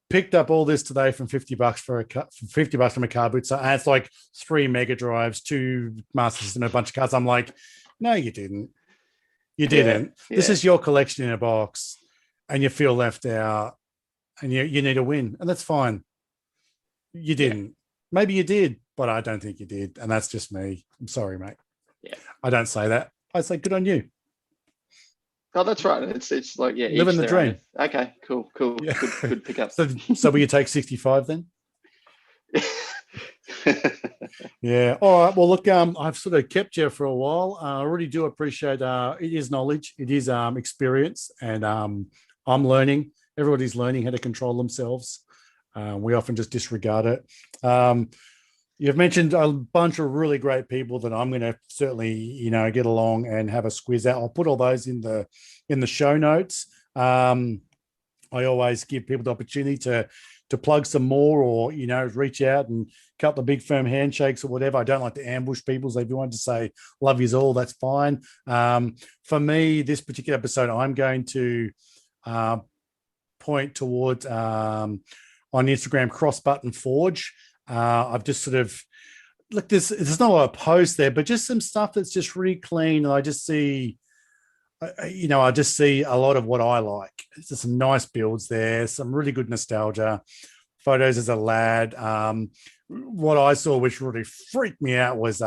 Speaker 1: Picked up all this today from $50 for $50 from a car boot. So it's like 3 Mega Drives, 2 Master System, and a bunch of cards. I'm like, no, you didn't. You didn't. Yeah. This is your collection in a box, and you feel left out, and you need a win, and that's fine. You didn't. Yeah. Maybe you did, but I don't think you did, and that's just me. I'm sorry, mate.
Speaker 2: Yeah.
Speaker 1: I don't say that. I say good on you.
Speaker 2: Oh, that's right. It's like,
Speaker 1: living the dream.
Speaker 2: Okay, cool. Yeah. Good pick up.
Speaker 1: So will you take 65 then? Yeah. All right. Well, look, I've sort of kept you for a while. I really do appreciate it is knowledge, it is experience, and I'm learning. Everybody's learning how to control themselves. We often just disregard it. You've mentioned a bunch of really great people that I'm going to certainly, get along and have a squiz out. I'll put all those in the show notes. I always give people the opportunity to plug some more, or reach out and cut the big firm handshakes or whatever. I don't like to ambush people, so if you want to say love yous all, that's fine. For me, this particular episode, I'm going to point towards on Instagram Cross Button Forge. I've just sort of look. There's not a lot of posts there, but just some stuff that's just really clean, and I just see. I just see a lot of what I like. There's some nice builds there, some really good nostalgia photos as a lad. What I saw, which really freaked me out, was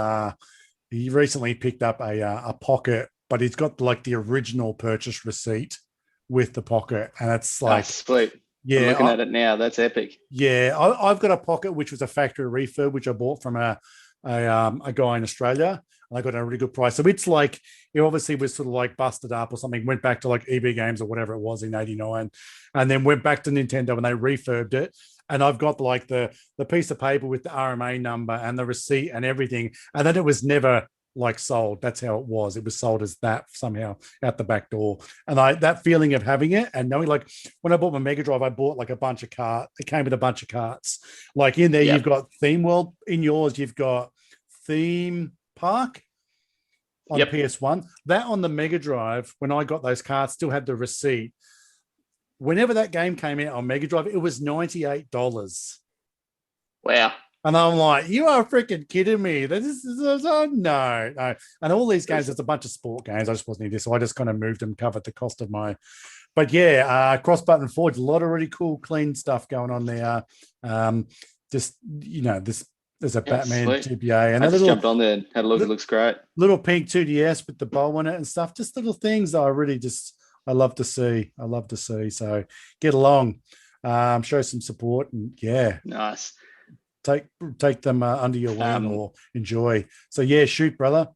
Speaker 1: he recently picked up a pocket, but he's got like the original purchase receipt with the pocket, and it's like,
Speaker 2: sweet.
Speaker 1: yeah,
Speaker 2: I'm looking at it now. That's epic.
Speaker 1: Yeah, I've got a pocket which was a factory refurb, which I bought from a guy in Australia. And I got a really good price. So it's like, it obviously was sort of like busted up or something, went back to like EB Games or whatever it was in 89, and then went back to Nintendo and they refurbed it. And I've got like the piece of paper with the RMA number and the receipt and everything. And then it was never like sold. That's how it was. It was sold as that somehow out the back door. And that feeling of having it and knowing, like when I bought my Mega Drive, I bought like a bunch of carts. It came with a bunch of carts. Like in there, You've got Theme World. In yours, you've got Theme Park on PS1. That on the Mega Drive, when I got those cards, still had the receipt. Whenever that game came out on Mega Drive, it was $98.
Speaker 2: Wow.
Speaker 1: And I'm like, you are freaking kidding me. No. And all these games, there's a bunch of sport games. I just wasn't into, so I just kind of moved them, covered the cost of my. But yeah, Cross Button Forge, a lot of really cool, clean stuff going on there. There's a Batman
Speaker 2: sweet.
Speaker 1: GBA, and
Speaker 2: I just jumped on there and had a look. It looks great.
Speaker 1: Little pink 2DS with the bow on it and stuff. Just little things that I love to see. So get along, show some support, and yeah,
Speaker 2: nice.
Speaker 1: Take them under your wing or enjoy. So yeah, shoot, brother.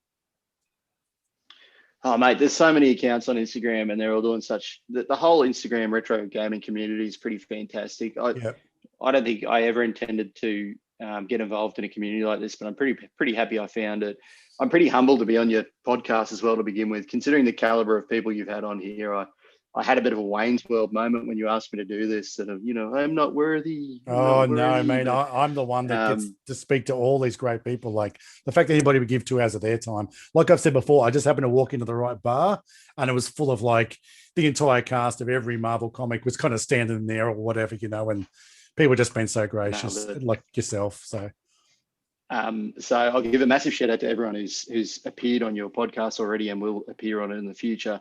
Speaker 2: Oh mate, there's so many accounts on Instagram, and they're all doing the whole Instagram retro gaming community is pretty fantastic. I don't think I ever intended to get involved in a community like this, but I'm pretty happy I found it. I'm pretty humbled to be on your podcast as well to begin with, considering the caliber of people you've had on here. I had a bit of a Wayne's World moment when you asked me to do this, sort of, I'm not worthy.
Speaker 1: No, mate, I'm the one that gets to speak to all these great people. Like the fact that anybody would give 2 hours of their time. Like I've said before, I just happened to walk into the right bar and it was full of like the entire cast of every Marvel comic was kind of standing there or whatever, and people just been so gracious, like yourself. So
Speaker 2: I'll give a massive shout out to everyone who's appeared on your podcast already and will appear on it in the future,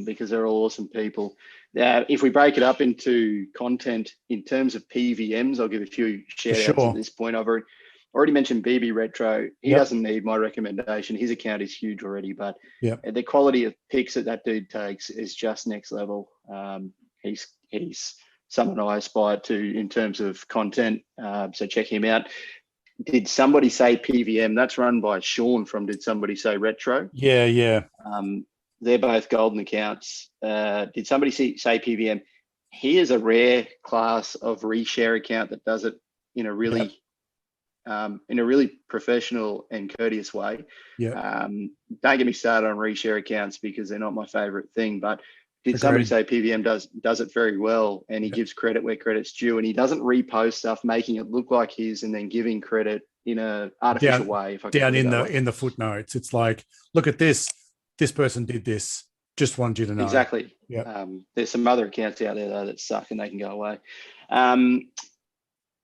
Speaker 2: because they're all awesome people. If we break it up into content in terms of PVMs, I'll give a few shout outs at this point. I've already mentioned BB Retro. He doesn't need my recommendation. His account is huge already, but the quality of pics that dude takes is just next level. He's someone I aspire to in terms of content. So check him out. Did Somebody Say PVM? That's run by Sean from Did Somebody Say Retro.
Speaker 1: Yeah.
Speaker 2: They're both golden accounts. Did Somebody Say PVM? He is a rare class of reshare account that does it in a really professional and courteous way. Don't get me started on reshare accounts because they're not my favorite thing, but Did Somebody Say PVM does it very well, and he gives credit where credit's due, and he doesn't repost stuff making it look like his and then giving credit in a artificial way. If I
Speaker 1: down in the footnotes, it's like, look at this person did this. Just wanted you to know.
Speaker 2: Exactly. There's some other accounts out there though that suck and they can go away.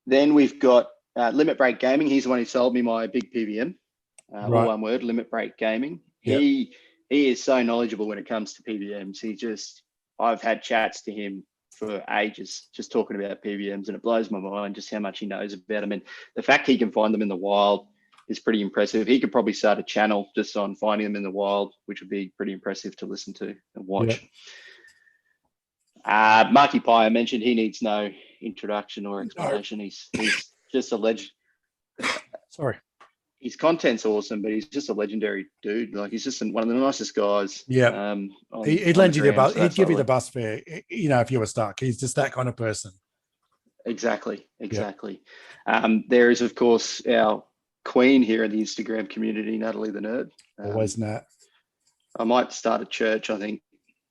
Speaker 2: Then we've got Limit Break Gaming. He's the one who sold me my big PVM. All one word, Limit Break Gaming. He is so knowledgeable when it comes to PVMs. I've had chats to him for ages, just talking about PVMs, and it blows my mind just how much he knows about them. And the fact he can find them in the wild is pretty impressive. He could probably start a channel just on finding them in the wild, which would be pretty impressive to listen to and watch. Marky Pie, I mentioned, he needs no introduction or explanation. He's just a legend.
Speaker 1: Sorry.
Speaker 2: His content's awesome, but he's just a legendary dude. Like, he's just one of the nicest guys.
Speaker 1: He'd lend you the bus. He'd give you the bus fare, if you were stuck. He's just that kind of person.
Speaker 2: Exactly. There is, of course, our queen here in the Instagram community, Natalie the Nerd.
Speaker 1: Always Nat.
Speaker 2: I might start a church, I think.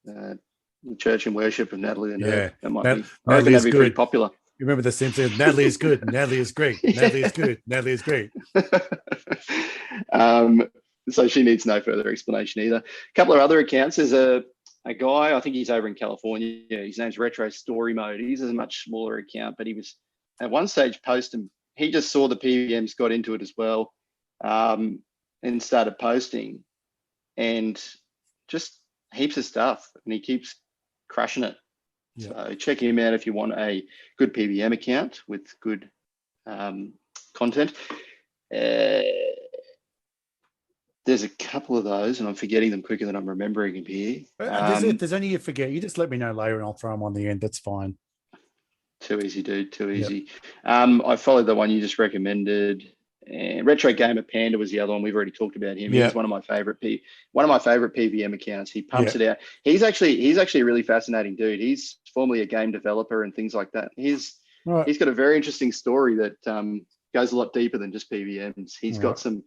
Speaker 2: The Church and Worship of Natalie the Nerd. That might be. I reckon that'd be pretty popular.
Speaker 1: You remember the Simpsons? Natalie is good. Natalie is great. Natalie is good. Natalie is great.
Speaker 2: So she needs no further explanation either. A couple of other accounts. There's a guy, I think he's over in California. His name's Retro Story Mode. He's a much smaller account, but he was at one stage posting. He just saw the PVMs, got into it as well, and started posting, and just heaps of stuff. And he keeps crushing it. Yeah. So check him out if you want a good PVM account with good content. There's a couple of those, and I'm forgetting them quicker than I'm remembering them here.
Speaker 1: If there's any you forget, you just let me know later, and I'll throw them on the end. That's fine.
Speaker 2: Too easy, dude. Too easy. Yep. I followed the one you just recommended. And Retro Gamer Panda was the other one. We've already talked about him. Yep. He's one of my favorite PVM accounts. He pumps it out. He's actually a really fascinating dude. He's formerly a game developer and things like that. He's got a very interesting story that goes a lot deeper than just PVMs. He's got some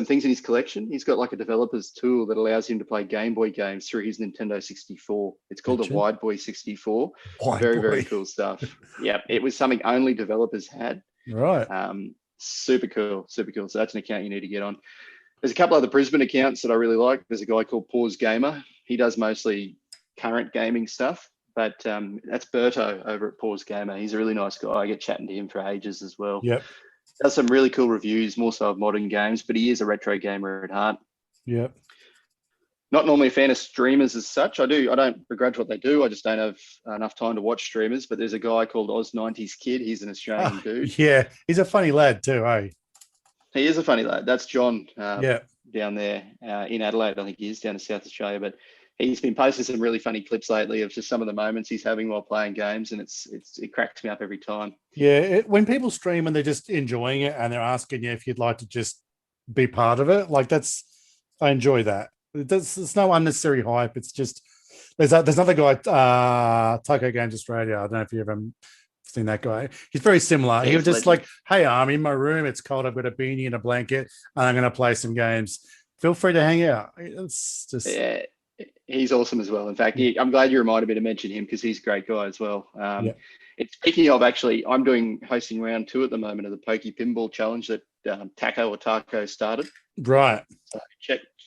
Speaker 2: things in his collection. He's got like a developer's tool that allows him to play Game Boy games through his Nintendo 64. It's called a Wide Boy 64. Very cool stuff. Yeah, it was something only developers had.
Speaker 1: Right.
Speaker 2: Super cool. So that's an account you need to get on. There's a couple other Brisbane accounts that I really like. There's a guy called Pause Gamer. He does mostly current gaming stuff, but that's Berto over at Pause Gamer. He's a really nice guy. I get chatting to him for ages as well.
Speaker 1: Yep.
Speaker 2: Does some really cool reviews, more so of modern games, but he is a retro gamer at heart.
Speaker 1: Yep.
Speaker 2: Not normally a fan of streamers as such. I don't begrudge what they do. I just don't have enough time to watch streamers. But there's a guy called Oz90s Kid. He's an Australian dude.
Speaker 1: Yeah, he's a funny lad too, eh?
Speaker 2: He is a funny lad. That's John down there in Adelaide. I think he is down in South Australia. But he's been posting some really funny clips lately of just some of the moments he's having while playing games, and it cracks me up every time.
Speaker 1: Yeah, when people stream and they're just enjoying it and they're asking you if you'd like to just be part of it, like I enjoy that. It's no unnecessary hype. It's just there's another guy, Taco Games Australia. I don't know if you ever seen that guy. He's very similar. He was just like, "Hey, I'm in my room. It's cold. I've got a beanie and a blanket, and I'm going to play some games. Feel free to hang out." It's just
Speaker 2: he's awesome as well. In fact, I'm glad you reminded me to mention him because he's a great guy as well. It's speaking of, actually, I'm hosting round 2 at the moment of the Pokey Pinball Challenge that Taco started.
Speaker 1: Right.
Speaker 2: So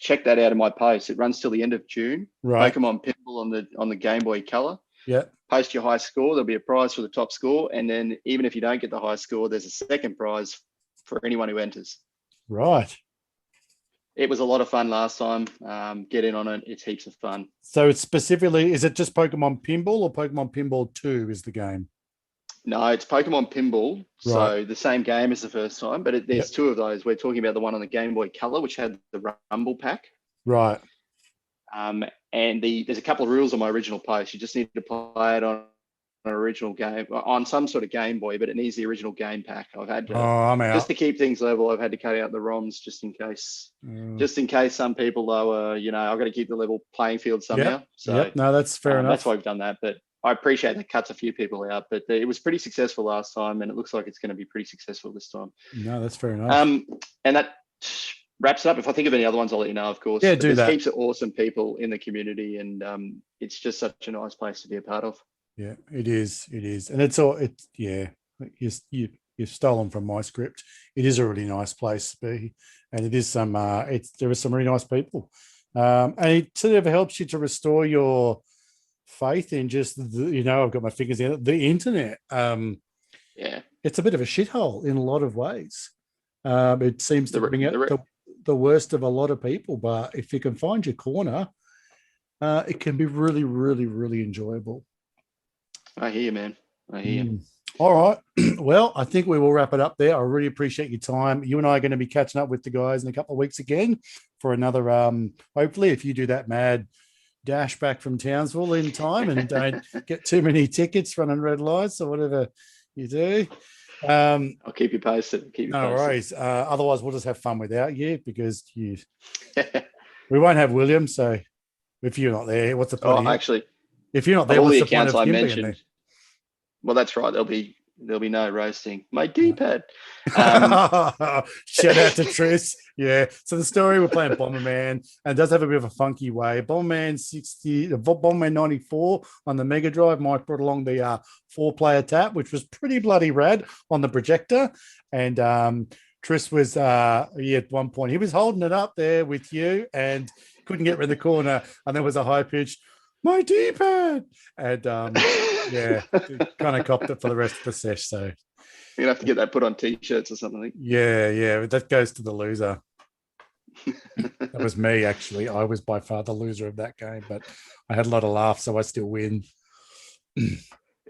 Speaker 2: check that out in my post. It runs till the end of June.
Speaker 1: Right.
Speaker 2: Pokemon Pinball on the Game Boy Color.
Speaker 1: Yeah.
Speaker 2: Post your high score. There'll be a prize for the top score, and then even if you don't get the high score, there's a second prize for anyone who enters.
Speaker 1: Right.
Speaker 2: It was a lot of fun last time. Get in on it. It's heaps of fun.
Speaker 1: So it's specifically, is it just Pokemon Pinball or Pokemon Pinball 2 is the game?
Speaker 2: No, it's Pokemon Pinball. Right. So the same game as the first time, but there's 2 of those. We're talking about the one on the Game Boy Color, which had the Rumble Pack.
Speaker 1: Right.
Speaker 2: And there's a couple of rules on my original post. You just need to play it on an original game, on some sort of Game Boy, but it needs the original game pack. I've had to,
Speaker 1: I'm out.
Speaker 2: Just to keep things level, I've had to cut out the ROMs just in case. Just in case some people are, I've got to keep the level playing field somehow. So
Speaker 1: no, that's fair enough.
Speaker 2: That's why we've done that. But I appreciate that cuts a few people out, but it was pretty successful last time, and it looks like it's going to be pretty successful this time.
Speaker 1: No, that's fair enough.
Speaker 2: And that wraps it up. If I think of any other ones, I'll let you know, of course.
Speaker 1: Yeah, do that.
Speaker 2: There's heaps of awesome people in the community, and it's just such a nice place to be a part of. Yeah,
Speaker 1: it is. And you've stolen from my script. It is a really nice place to be, and it is there are some really nice people. And it sort of helps you to restore your faith in just I've got my fingers in it, the internet. It's a bit of a shithole in a lot of ways. It seems to bring out the worst of a lot of people, but if you can find your corner, it can be really, really, really enjoyable.
Speaker 2: I hear you, man. I hear you.
Speaker 1: All right. Well, I think we will wrap it up there. I really appreciate your time. You and I are going to be catching up with the guys in a couple of weeks again for another, hopefully, if you do that mad dash back from Townsville in time and don't get too many tickets running red lights or whatever you do.
Speaker 2: I'll keep you posted.
Speaker 1: No worries. Otherwise, we'll just have fun without you because we won't have William. So if you're not there, what's the point?
Speaker 2: Actually,
Speaker 1: if you're not there,
Speaker 2: all
Speaker 1: what's
Speaker 2: the
Speaker 1: the point
Speaker 2: accounts
Speaker 1: of
Speaker 2: I
Speaker 1: him being
Speaker 2: mentioned.
Speaker 1: there?
Speaker 2: Well, that's right. There'll be there'll be no roasting. My D-pad.
Speaker 1: Shout out to Tris. Yeah. So the story, we're playing Bomberman, and it does have a bit of a funky way. Bomberman 94 on the Mega Drive. Mike brought along the 4-player tap, which was pretty bloody rad on the projector. And Tris was at one point, he was holding it up there with you and couldn't get rid of the corner. And there was a high pitch, my D-pad. And yeah, kind of copped it for the rest of the sesh. So
Speaker 2: you're gonna have to get that put on t-shirts or something.
Speaker 1: Yeah, that goes to the loser. That was me, actually. I was by far the loser of that game, but I had a lot of laughs, so I still win.
Speaker 2: Yeah,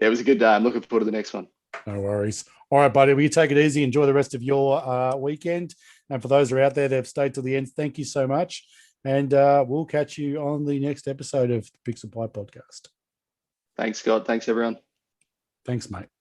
Speaker 2: it was a good day. I'm looking forward to the next one.
Speaker 1: No worries. All right, buddy. Will you take it easy? Enjoy the rest of your weekend. And for those who are out there that have stayed till the end, thank you so much. And we'll catch you on the next episode of the Pixel Pie podcast.
Speaker 2: Thanks, Scott. Thanks, everyone.
Speaker 1: Thanks, mate.